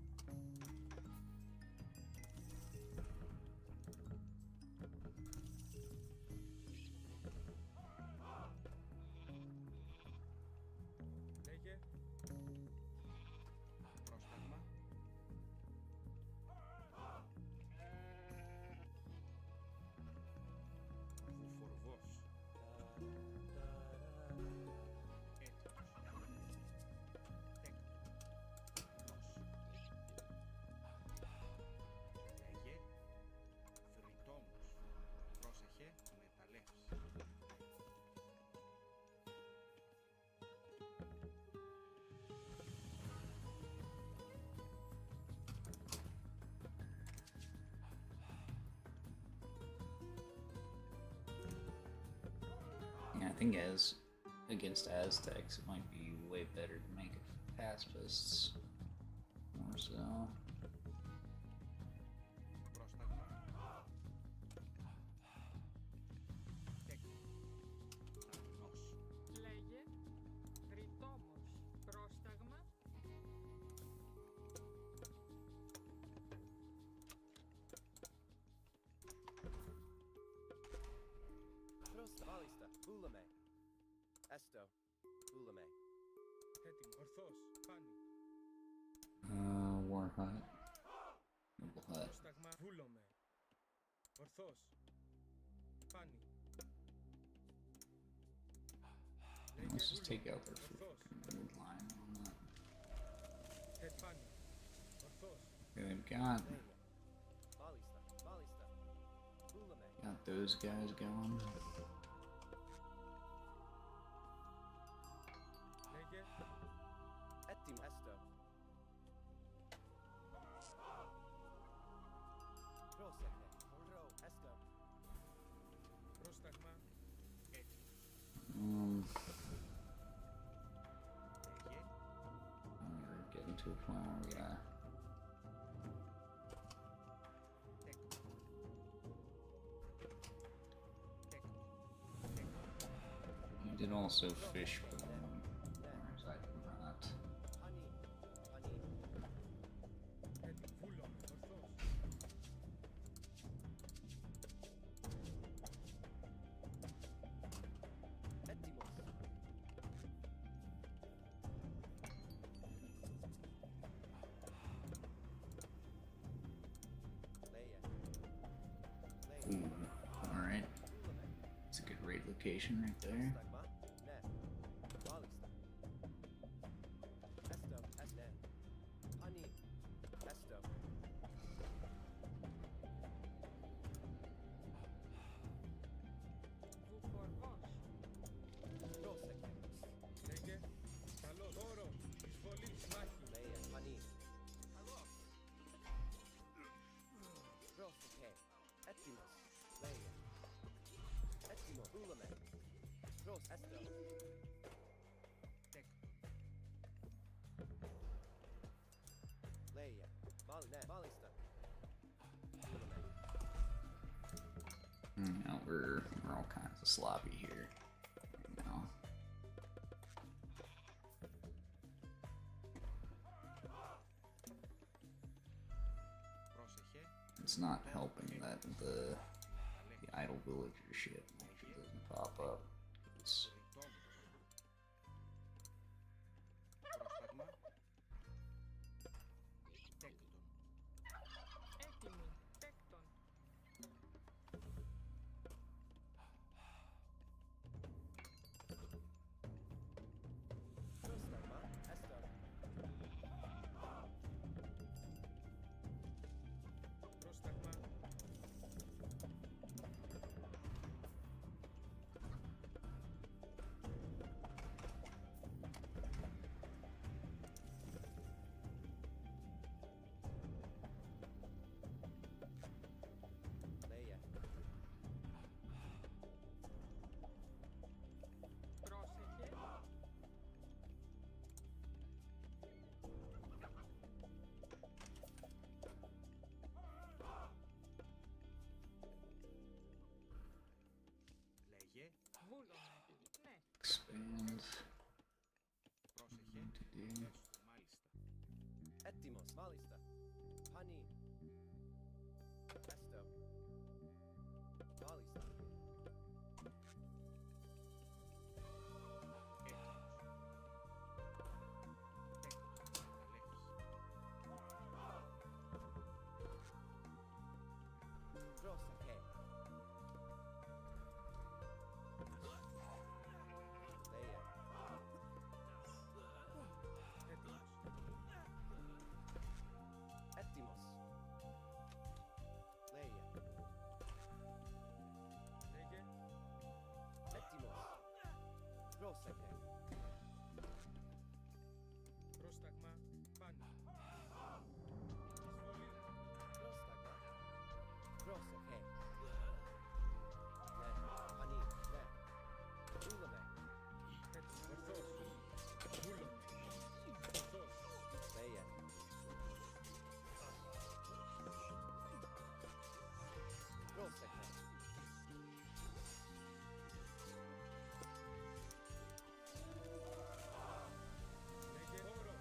Λέγε. Πρόσταγμα. Βουφορβός. Yeah, I think as against Aztecs, it might be way better to make it pacifists. More so. Λέγε. Βρυτόμος. Πρόσταγμα. Balista, Bulame. Esto, Bulame. Έτοιμο. Ορθός. Φάνη. War hut. Noble hut. Πρόσταγμα. Βούλομαι. Ορθός. Φάνη. Let's just take out their fucking line on that. Φάνη. Ορθός. Okay, they've got Balista, Balista. Bulame. got those guys going. Λέγε. Ettim esto. Proseche, Ro, esto. Well, yeah. You did also fish, but then, whereas I did not. Honey. Έτοιμο. Βούλαμε. Ορθώς. Έτοιμος. Leia. Ooh, alright. It's a good raid location right there. Prostagma. Ne. Balista. Esto. Esne. Honey. Esto. Πρόσεχε. Λέγε. Καλώς. Δώρο. Εισβολή. Μάχη. Leia. Honey. Πρόσεχε. Έτοιμος. Leia. Έτοιμο. Βούλαμε. Προς. Esto. Leia. Ne. Balista. Vούλame. Now we're all kinds of sloppy here. You know. Πρόσεχε. It's not helping that the idle villager shit doesn't pop up. It's Πρόσταγμα. Τέκτον. Έτοιμοι. Τέκτον. Prostagma. Esto. Πρόσταγμα. Leia. Πρόσεχε. Λέγε. Βούλαμε. Ναι. expand. Πρόσεχε. To do. Έστω, μάλιστα. Έτοιμος. Balista. Honey. Esto. Balista. Πρόσεχε. Leia. Έτοιμος. Έτοιμος. Leia. Λέγε. Έτοιμος. Πρόσεχε. Πρόσταγμα. Πάνι. Εισβολή. Πρόσταγμα. Πρόσεχε. Ναι. Honey. Ναι. Βούλαμε. Έτοιμο. Ορθώς. Βούλαμε. Ορθώς. Leia. Πρόσεχε. Λέγε. Δώρο.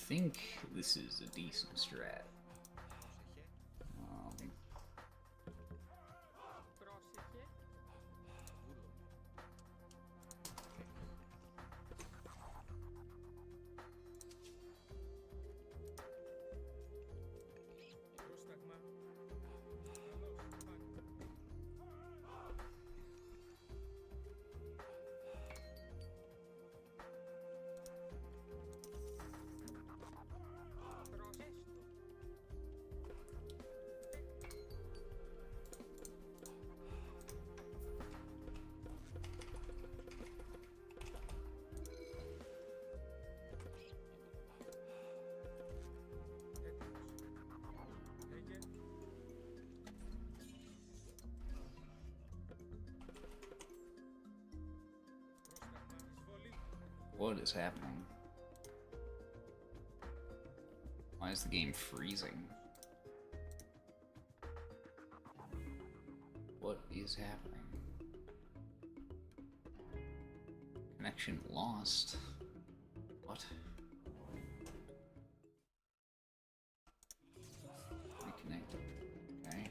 think this is a decent strat. Πρόσεχε. Πρόσταγμα. Καλώς, πάνε. Έστω. Έτοιμος. Λέγε. Πρόσταγμα. Εισβολή. What is happening? Why is the game freezing? What is happening? Connection lost. What? Reconnected. Okay.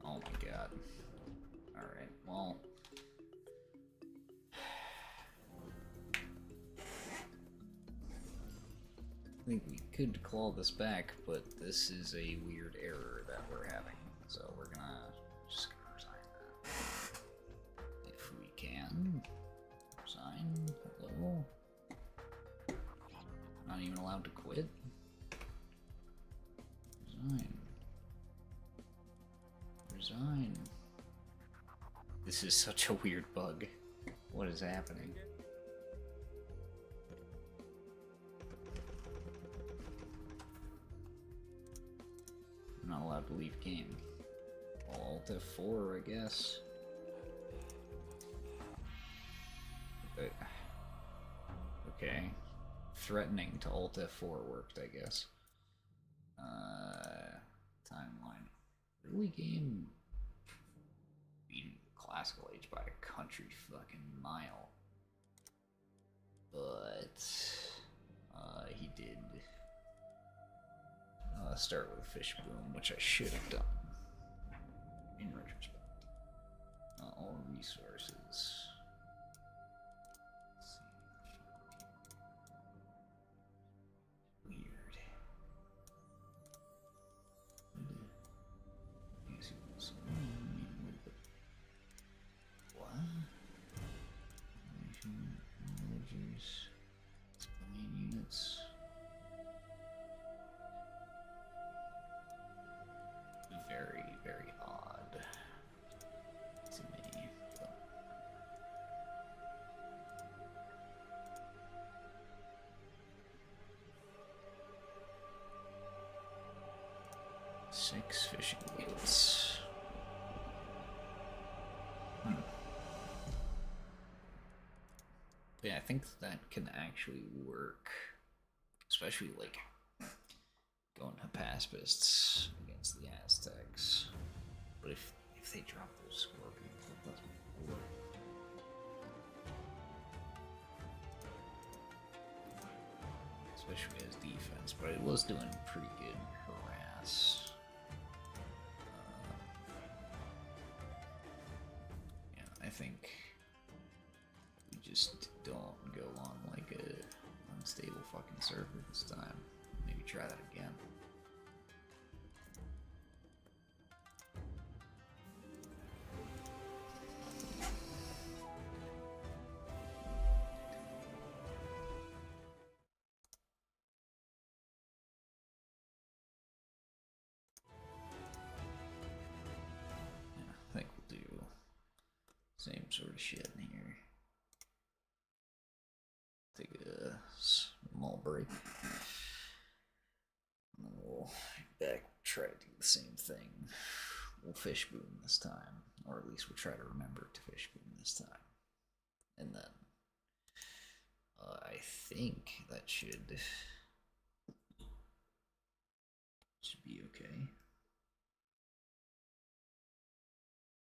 Oh my god. Alright, well. I think we could claw this back, but this is a weird error that we're having. So we're just gonna resign that. If we can. Resign. Hello. Not even allowed to quit. Resign. Resign. This is such a weird bug. What is happening? I'm not allowed to leave game. Alt F4, I guess. Okay. Threatening to Alt F4 worked, I guess. Timeline. Early game beating Classical Age by a country fucking mile. But he did start with a fish boom, which I should have done in retrospect. All resources. Let's see. Weird. What? Villagers. Civilian units. Very, very odd to me. But... Six fishing boats. Yeah, I think that can actually work, especially like going Hypaspists against the Aztecs. But if they drop those scorpions, that doesn't work. Especially as defense, but it was doing pretty good harass. Yeah, I think we just don't go on like a unstable fucking server this time. Maybe try that again. Yeah, I think we'll do same sort of shit in here. Take a small break. And then we'll back try to do the same thing. We'll fish boom this time. Or at least we'll try to remember to fish boom this time. And then I think that should be okay.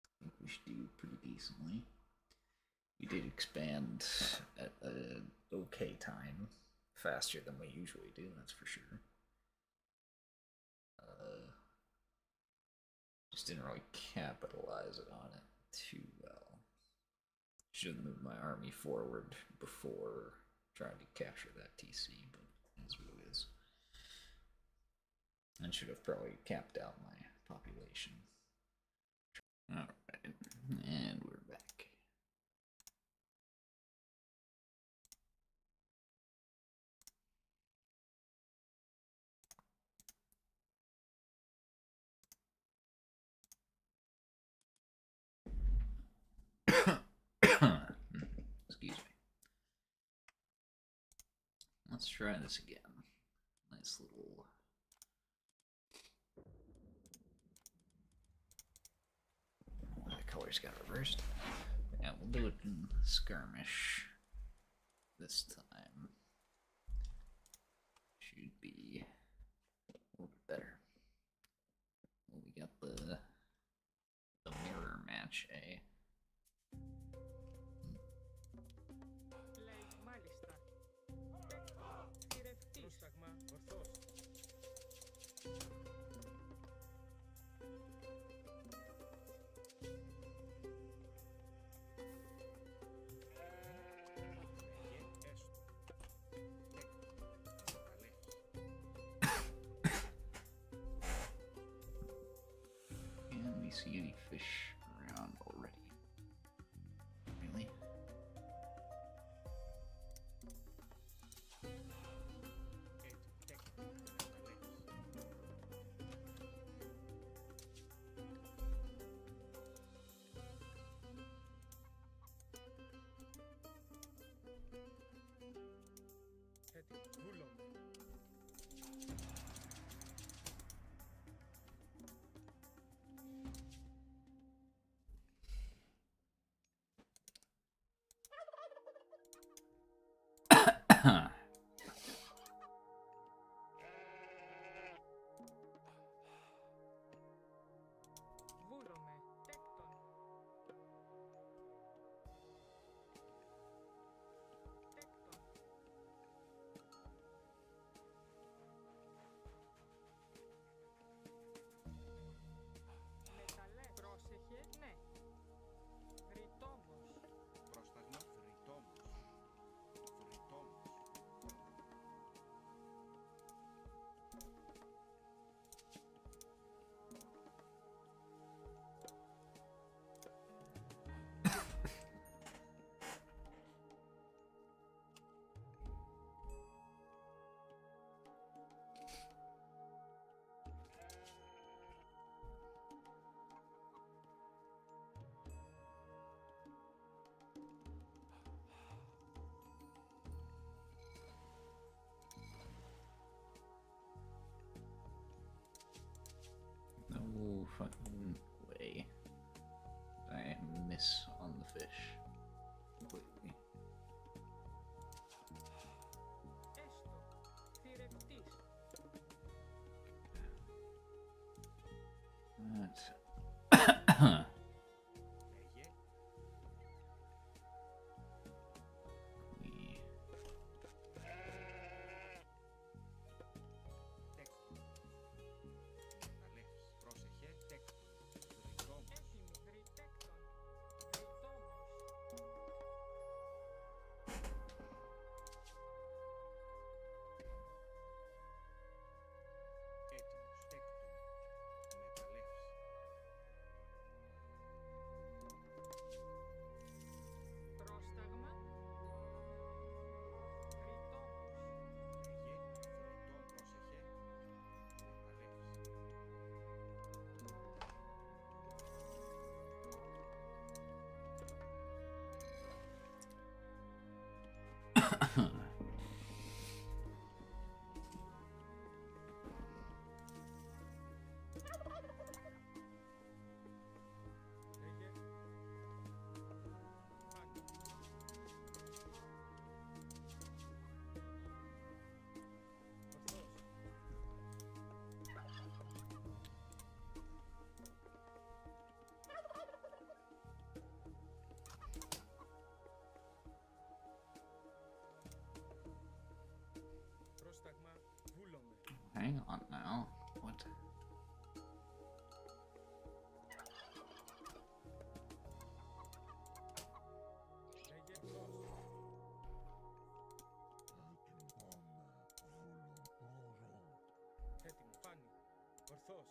I think we should do pretty decently. We did expand at an okay time, faster than we usually do, that's for sure. Just didn't really capitalize on it too well. Should have moved my army forward before trying to capture that TC, but it is what it is. And should have probably capped out my population. Alright, and we're back. Excuse me. Let's try this again. Nice little... The colors got reversed. Yeah, we'll do it in skirmish this time. Should be a little bit better. Well, we got the mirror match, eh? Λέει μάλιστα. Θηρευτής. Πρόσταγμα ορθώς. Can we see any fish around already? Really? Έτσι, βούλομαι. Βούλομαι. Τέκτον. Τέκτον. Μεταλλέ. Πρόσεχε. Ναι. Ρητόμος. Πρόσταγμα φρυτόμος. Φρυτόμος. No fucking way. I miss on the fish completely. Έστω. Θηρευτής. That. Λέγε. We Τέκτον. Μεταλλεύς. Πρόσεχε. Τέκτον. Φρυτόμος. Έτοιμοι. Ρητέκτον. not. Λέγε δώσ'. Έτοιμο. Πάνι. Ορθός.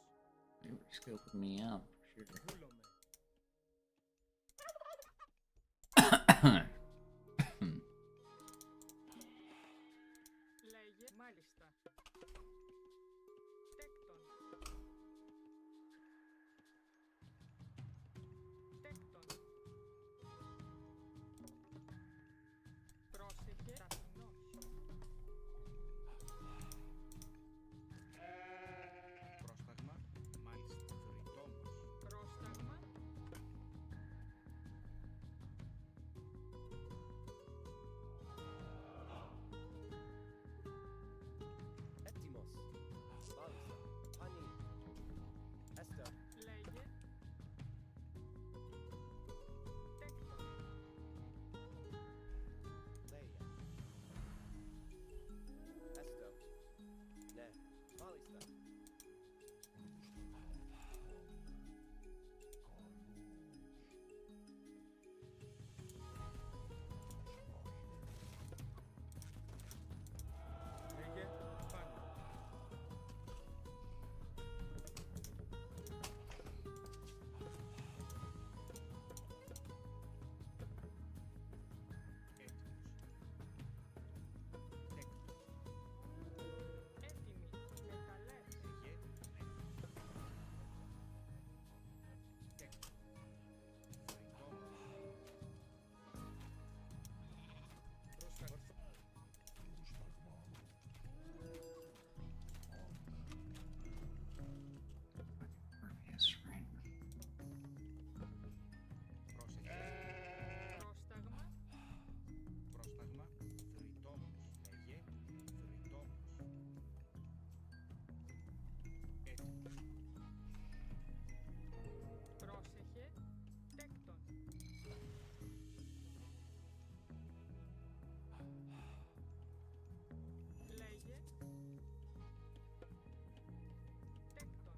They were scoping me out for sure. Βούλομαι. Λέγε μάλιστα. Τέκτον. Τέκτον. Πρόσεχε ταπεινός. Πρόσταγμα, μάλιστα θρητόμος. Πρόσταγμα. Έτοιμος. Μάλιστα. Πανί. Έστω. Λέγε. Τέκτον. Λέια. Έστω. Ναι. Μάλιστα. Λέγε πάνι. Έτοιμος. Τέκτος. Έτοιμη. Μεταλλεύς. Λέγε ναι. Τέκτος. Θρητόμος. Πρόσταγμα. Yes, right. Πρόσεχε. Πρόσταγμα. Πρόσταγμα, θρητόμος. Λέγε θρητόμος. Έτοιμος. Πρόσεχε. Τέκτον. Λέγε. Τέκτον.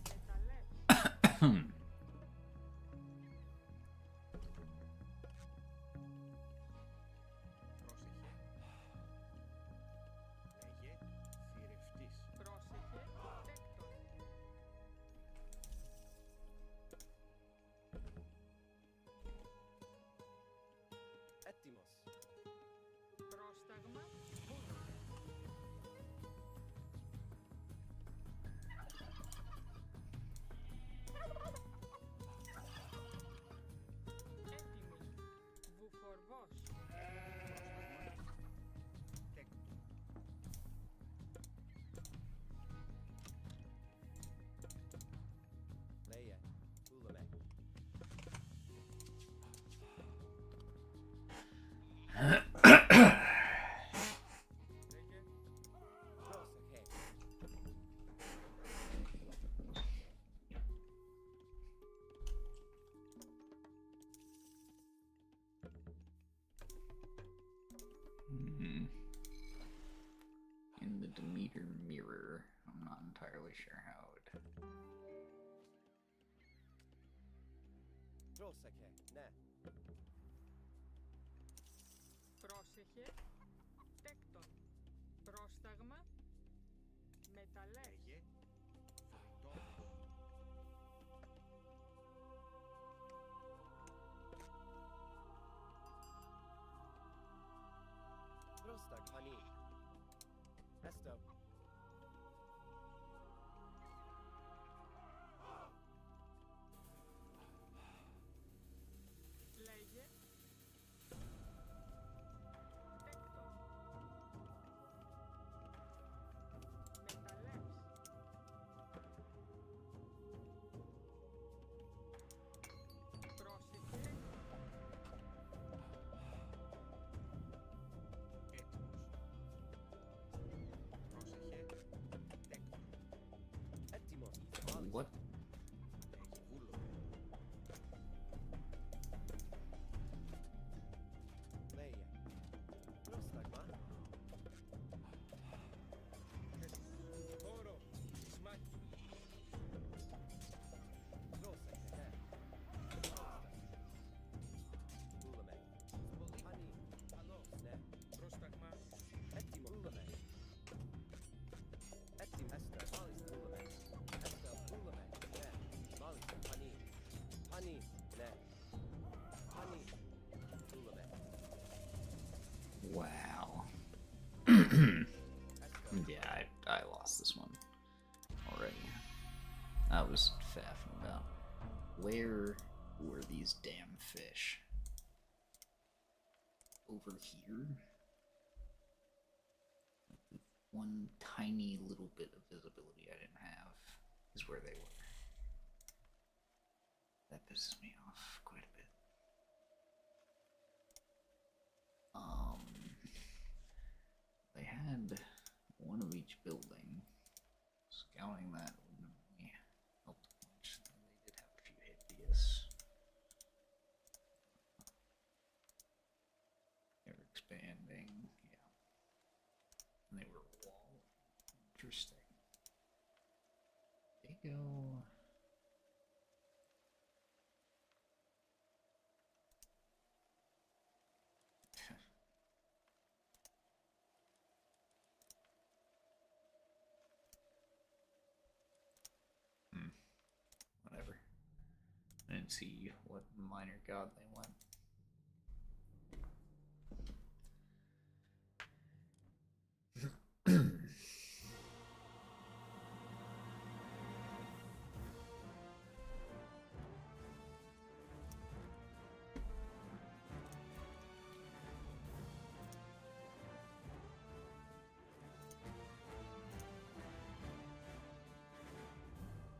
Μεταλλεύς. Πρόσεχε. Λέγε θηρευτής. Πρόσεχε. Τέκτον. Έτοιμος. Πρόσταγμα. Έτοιμη. Βουφορβός. Πρόσταγμα. Τέκτος. Λέια. Βούλομαι. Λέγε Πρόσεχε. Hmm. In the Demeter mirror, I'm not entirely sure how it. Πρόσεχε. Ναι. Πρόσεχε. Τέκτον. Πρόσταγμα. Μεταλλεύς. Λέγε θρητόμος. Πρόσταγ. Πανί. Έστω. Λέγε. Τέκτον. Μεταλλεύς. Yeah, I lost this one already. I was faffing about. Where were these damn fish? Over here? One tiny little bit of visibility I didn't have is where they were. That pisses me off quite a bit. They had one of each building. Scouting that wouldn't really help much. They did have a few hit DS. They were expanding, yeah. And they were wall. Interesting. They go. Whatever. I didn't see what minor god they went.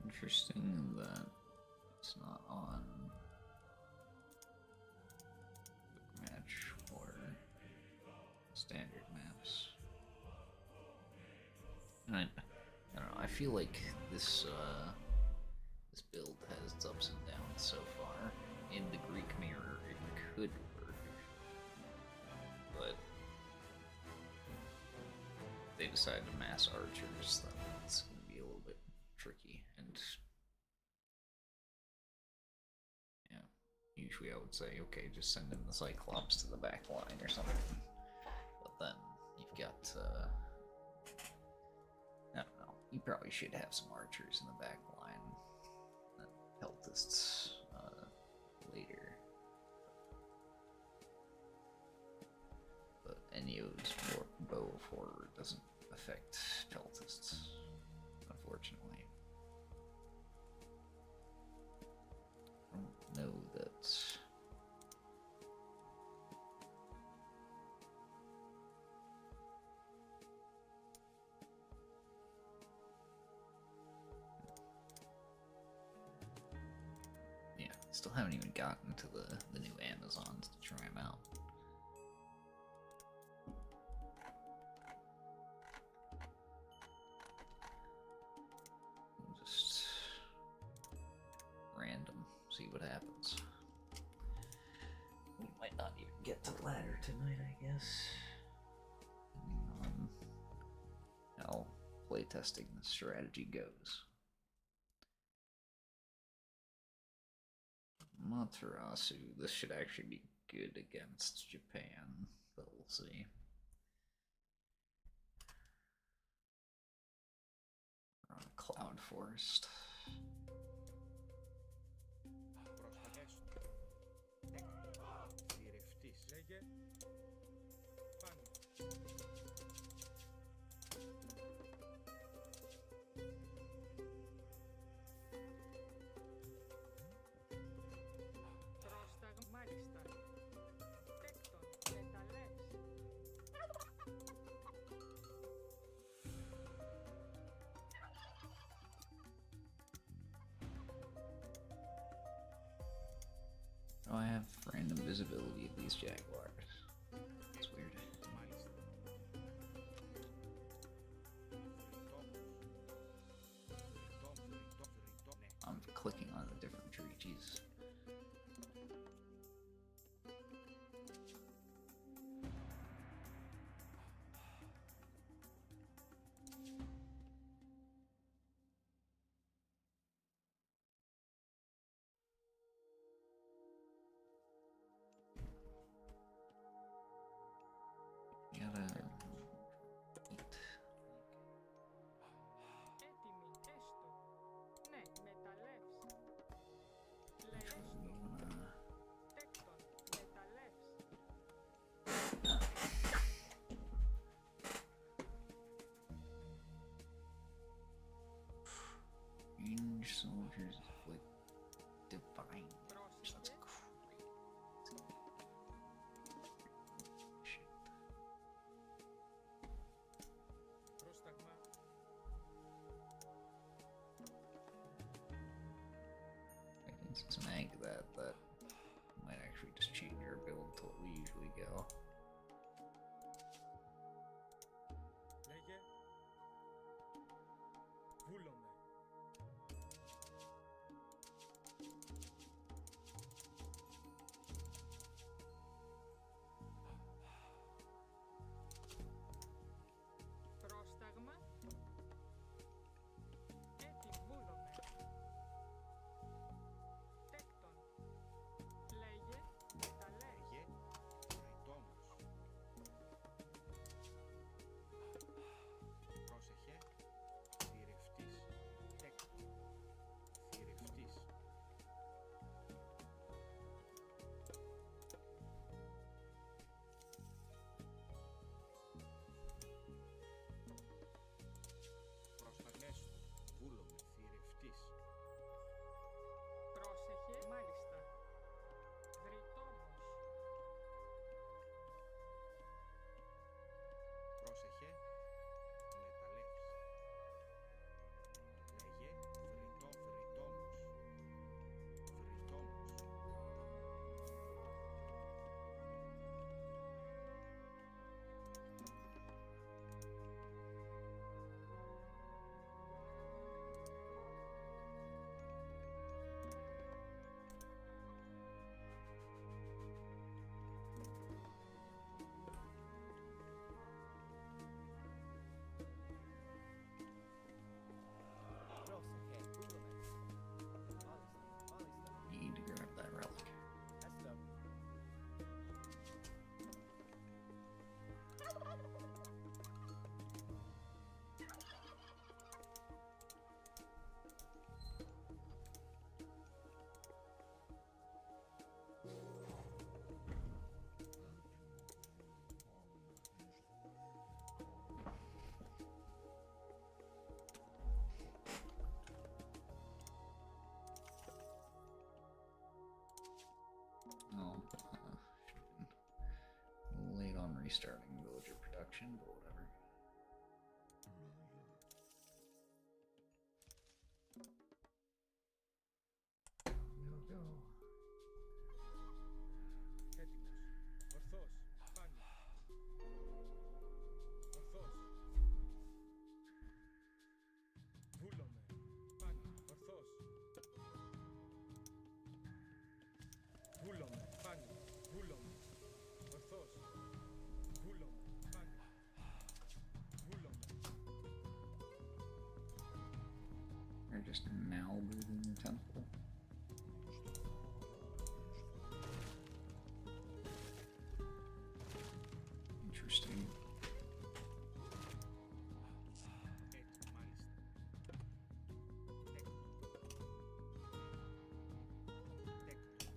Interesting that it's not on quick match or standard maps. And I don't know. I feel like this this build has its ups and downs so far. In the Greek mirror, it could work, but if they decide to mass archers, then it's going to be a little bit tricky. And yeah, usually I would say, okay, just send in the Cyclops to the back line or something. But then you've got, I don't know, you probably should have some archers in the back line. And peltists later. But Enyo's bow of horror doesn't affect peltists, unfortunately. I don't know that. Yeah, still haven't even gotten to the new Amazons to try them out. Just random, see what happens. We might not even get to the ladder tonight, I guess. Depending on how playtesting the strategy goes. Materasu, this should actually be good against Japan, but we'll see. We're on a cloud forest. Προς τα έσω. Τέκτο. Θηρευτής. Λέγε. Πάνω. Πρόσταγμα. Μάλιστα. Τέκτον. Μεταλλεύς. Oh, I have random visibility of these jaguars. It's weird. Μάλιστα. Ρητό. Ναι. I'm clicking on the different tree. Jeez. creatures with divine damage. That's crazy. Shit. Πρόσταγμα. I can snag that. That might actually just change our build to what we usually go. Λέγε. Βούλομαι. Πρόσταγμα. Ετυμβούλομαι. Τέκτον. Λέγε. Μεταλλεύς. Λέγε. Ρητόμος. Πρόσεχε. Θηρευτής. Τέκτον. Θηρευτής. Πρόσταγμες του. Βούλομαι. Θηρευτής. Πρόσεχε. Μάλιστα. Δρυτόμος. Πρόσεχε. Μεταλλεύς. Λέγε. Βρυτόμος. Βρυτόμος. Gross, okay. Ulamek. Need to grab that relic. Esto. Oh, should've been late on restarting villager production, but whatever. Go, go. Έτοιμος. Ορθός. Πάνω. Ορθός. Βούλομαι. Πάνω. Ορθός. Βούλομαι. Πάνω. Βούλομαι. Ορθός. Βούλομαι. Πάνω. Βούλομαι. They're just now building the temple. Interesting. Έτσι, μάλιστα. Τέκτο.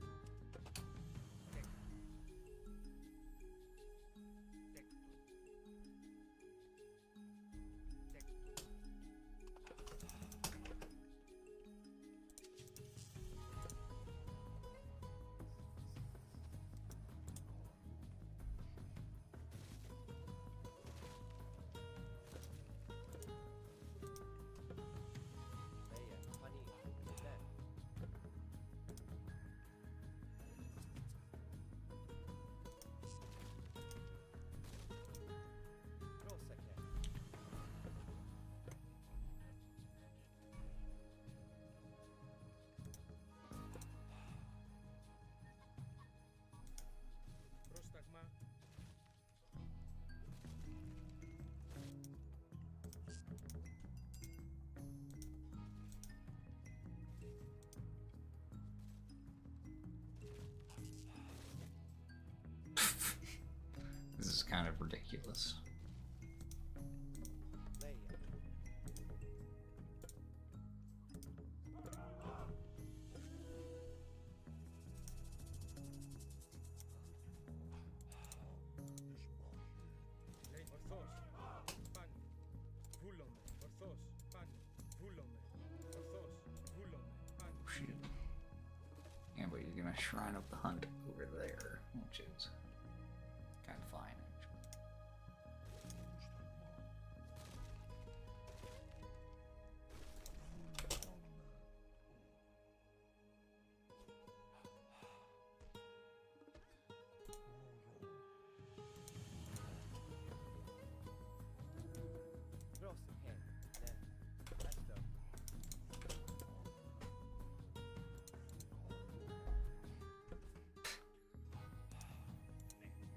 kind of ridiculous. Λέει ορθώς, πάνω, βούλομαι, ορθώς, πάνω, βούλομαι, ορθώς, βούλομαι, a Shrine of the Hunt over there, which is kind of fine, actually. Prosim, hej. Ne. Esto.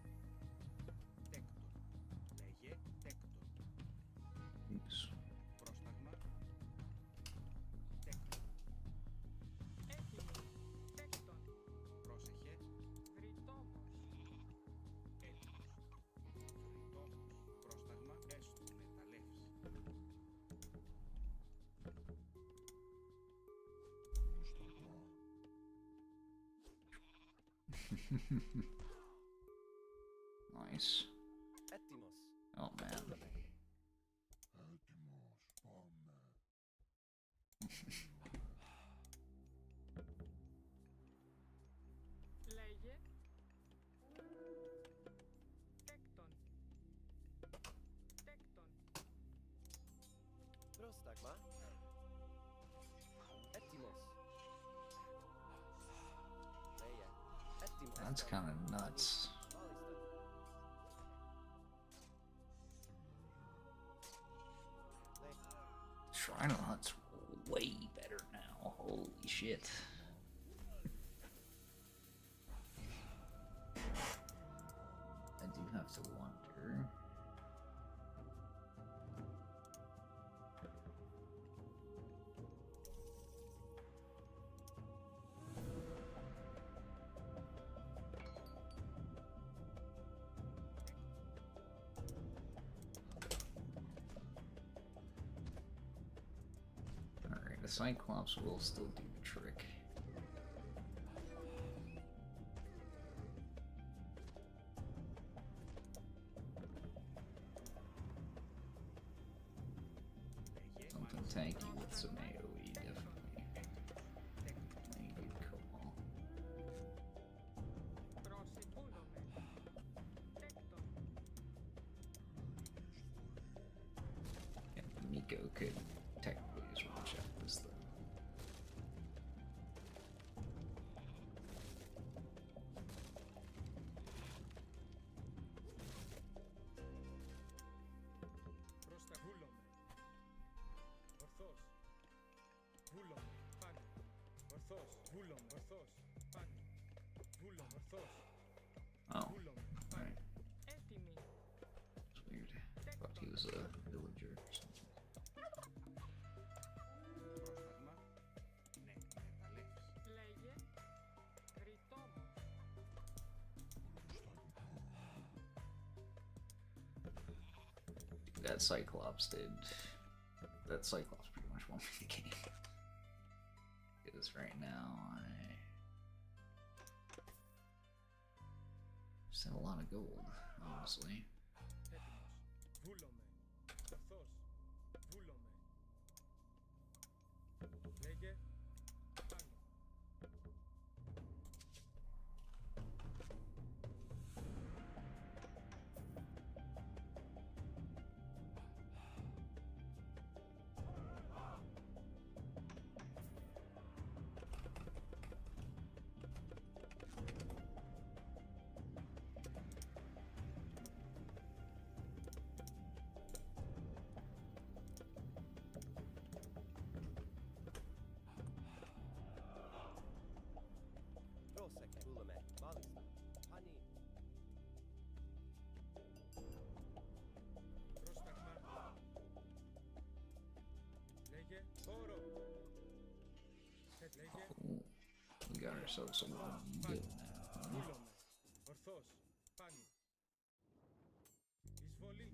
Τέκτον. Λέγε τέκτον. Oops. Πρόσταγμα. Τέκτον. Έτοιμοι. Τέκτον. Πρόσεχε. Βρυτόμος. Έτοιμος. Ρητόμος. Πρόσταγμα. Έστω. Μεταλλεύς. Nice. Ettimos. Oh man. Λέγε. Τέκτον. Τέκτον. Πρόσταγμα. Ettimos. Λέγε. Ettimos. That's kind of nuts. Shrine of the Hunt's way better now. Holy shit. I do have to wonder. Alright, the Cyclops will still do the trick. Something tanky with some AoE, definitely. Thank you, Cobalt. Προσυμβούλομαι. Τέκτον. Yeah, Miko could technically just one-shot this thing. Πρόστα. Βούλομαι. Ορθός. Βούλομαι. Πάνω. Ορθός. Βούλομαι. Ορθός. Πάνω. Βούλομαι. Ορθός. Oh, Βούλομαι. alright. Έτοιμοι. It's weird. I thought he was a villager or something. Πρόσταγμα. Ναι. Μεταλλεύς. Λέγε. Βρυτόμος. That Cyclops did. That Cyclops pretty much won me the game. Because right now I just have a lot of gold, honestly. Έτοιμος. Βούλομαι. Ορθός. Βούλομαι. Λέγε. Πάνω. Πρόσεχε. Βούλομαι. Μάλιστα. Πανί. Πρόσταγμα. Λέγε. Χώρο. Λέγε. Ooh, we got ourselves a lot good now. Βούλομαι. Ορθός. Πάνω. Εισβολή.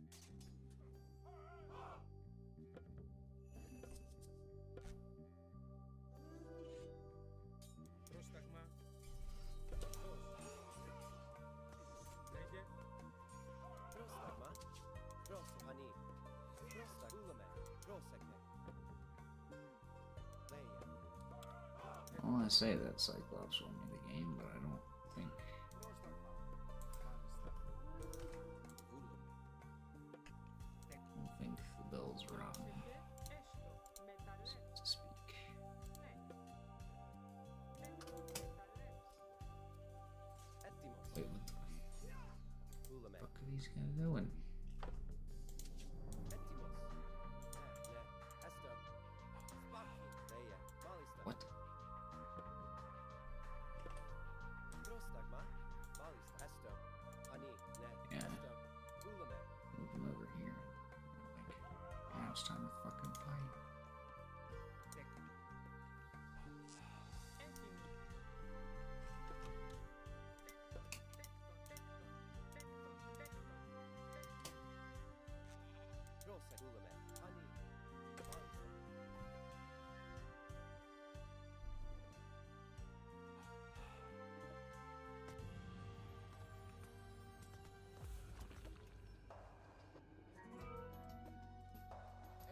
Πρόσταγμα. Ορθός. Λέγε. Πρόσταγμα. Πρόσεχε. Πανί. Πρόστα. Βούλομαι. Πρόσεχε. Λέγε. I want to say that Cyclops won me the game, feels wrong, Πρόσεχε, έστω, μεταλλεύς. to speak. Ναι. Τέκτον, μεταλλεύς. Ettimos. Wait, what the Ulame. fuck are these guys doing? Ettimos. Ne. Esto. Spakin. Leia. Malista. What? Prostagma. Malista. Esto. Hani. Ne. Yeah. Esto. Ulame. Move them over here. Like, now it's time to fucking fight. Έτοιμοι. Τέκτον, Prosek. Ulame. Hani. Malista.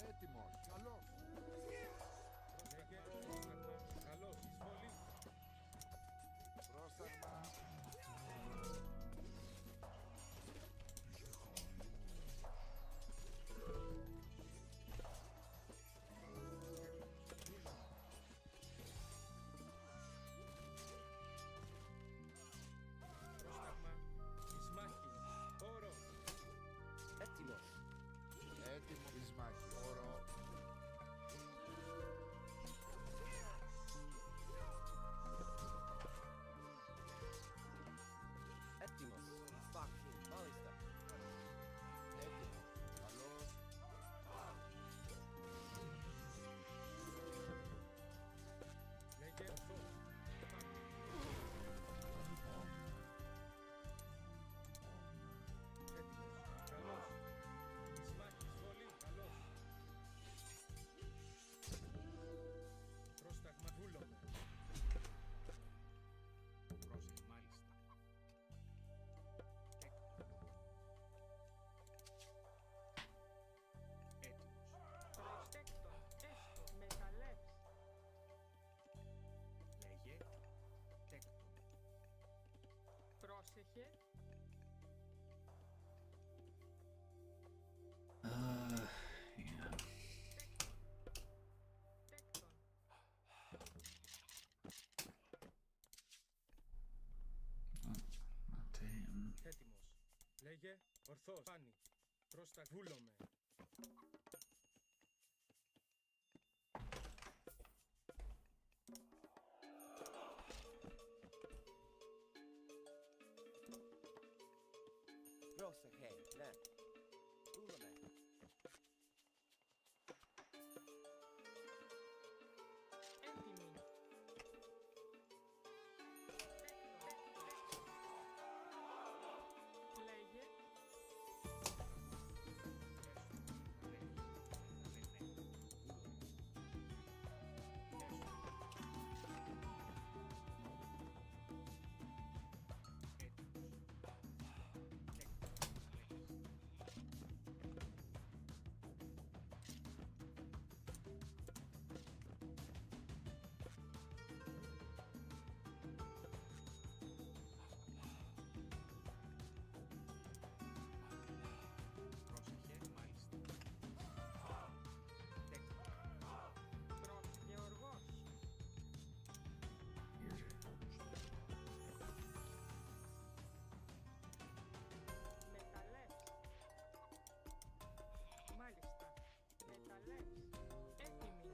Έτοιμος. Καλός. Λέγε, πρόσταγμα. Καλώς, εισβολή. Πρόσταγμα. Πρόσταγμα. Εις μάχη. Όρο. Ettimos. Έτοιμο εις μάχη. Όρο. Ettimos. Spakin. Malista. Έτοιμο. Καλός. Λέγε, ορθός. Έτοιμος. Καλώς. Εις μάχη, εισβολή. Καλώς. Πρόσταγμα. Βούλομαι. Πρόσεχε, μάλιστα. Έτοιμος. προστέκτον, έστω, μεταλλεύς. Λέγε. Τέκτον. Πρόσεχε, Yeah. τέκτον, Not to him. Έτοιμος. Λέγε, ορθός. Πάνι. Πρόσταγμα. Βούλομαι. Prosek. Hej. Ne. Ulame. έτοιμοι. Λέγε, Πρόσεχε, μάλιστα. πρόσεχε οργός. Μεταλλεύς. Μάλιστα. Μεταλλεύς. Έτοιμοι.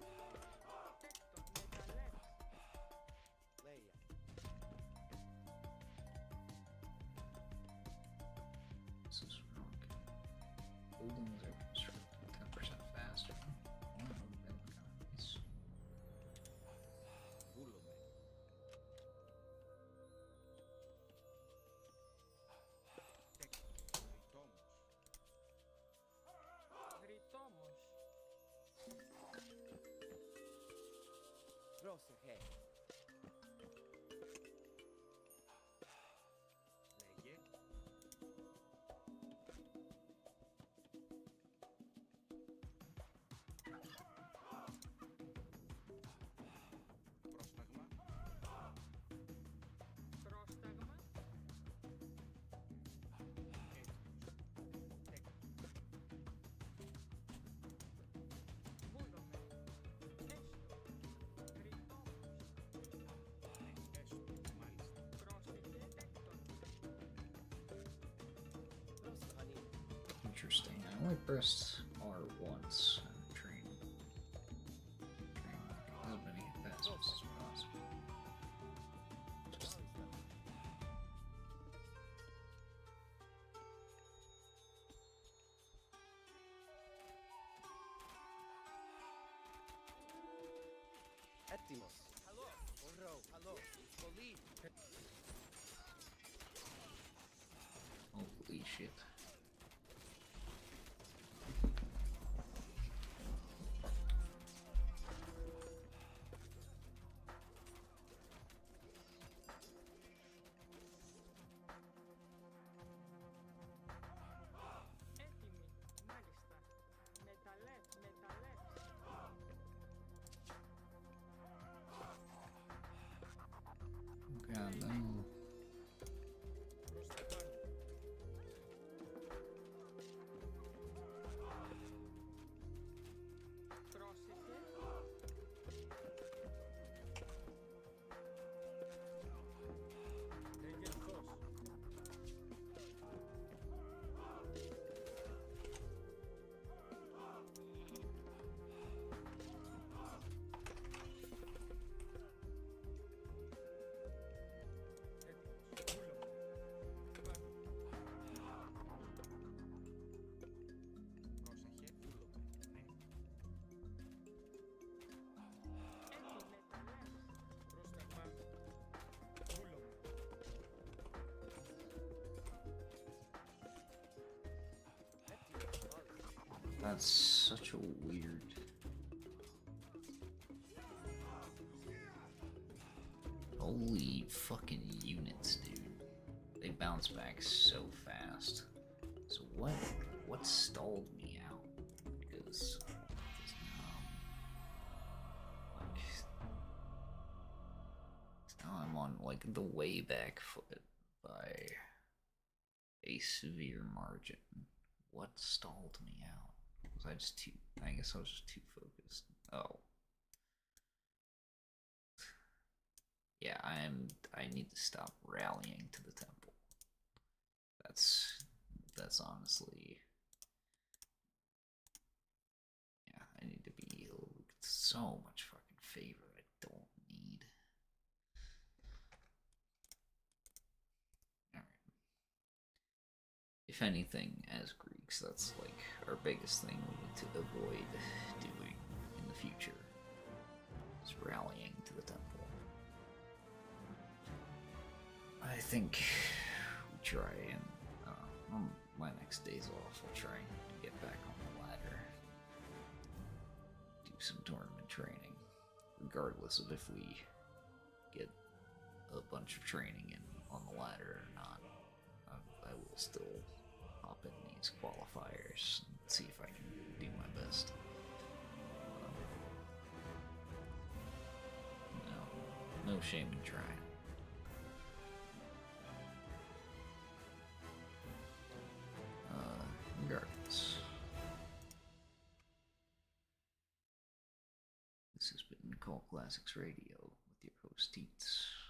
Τέκτον, μεταλλεύς. Leia. This is wrong. Buildings are constructed 10% faster. One of them is Βούλομαι. Ρητόμος. Γριτόμος. Prosek. Hej. Λέγε. interesting. I only pressed R once and trained as many passes as possible. Ettimos. Hello. Oro. Hello. Colin. Holy shit. Έτοιμοι, μάλιστα. Μεταλλεύς, μεταλλεύς. God, no. Προς τα πάνω. Πρόσεχε, Λέγε ορθώς. Έτοιμος. Ούλο. Πάνω. Πρόσεχε, βούλομαι. Ναι. έτοι μεταλλεύς. Προς τα πάνω. Ούλο. Ettimos. Mάλιστα. That's such a weird. Holy fucking units, dude. They bounce back so fast. So what stalled me out? Because like now I'm on like the way back foot by a severe margin. What stalled me out? Was I just too? I guess I was just too focused. Oh. Yeah, I need to stop rallying to the temple. That's honestly, yeah, I need to be so much fucking favor I don't need. Alright. If anything, as Greeks, that's like our biggest thing we need to avoid doing in the future. Is rallying to the temple. I think we try and on my next days off, I'll try and get back on the ladder, do some tournament training, regardless of if we get a bunch of training in on the ladder or not. I will still hop in these qualifiers and see if I can do my best. No shame in trying. Regardless. This has been Cult Classics Radio with your host Teets.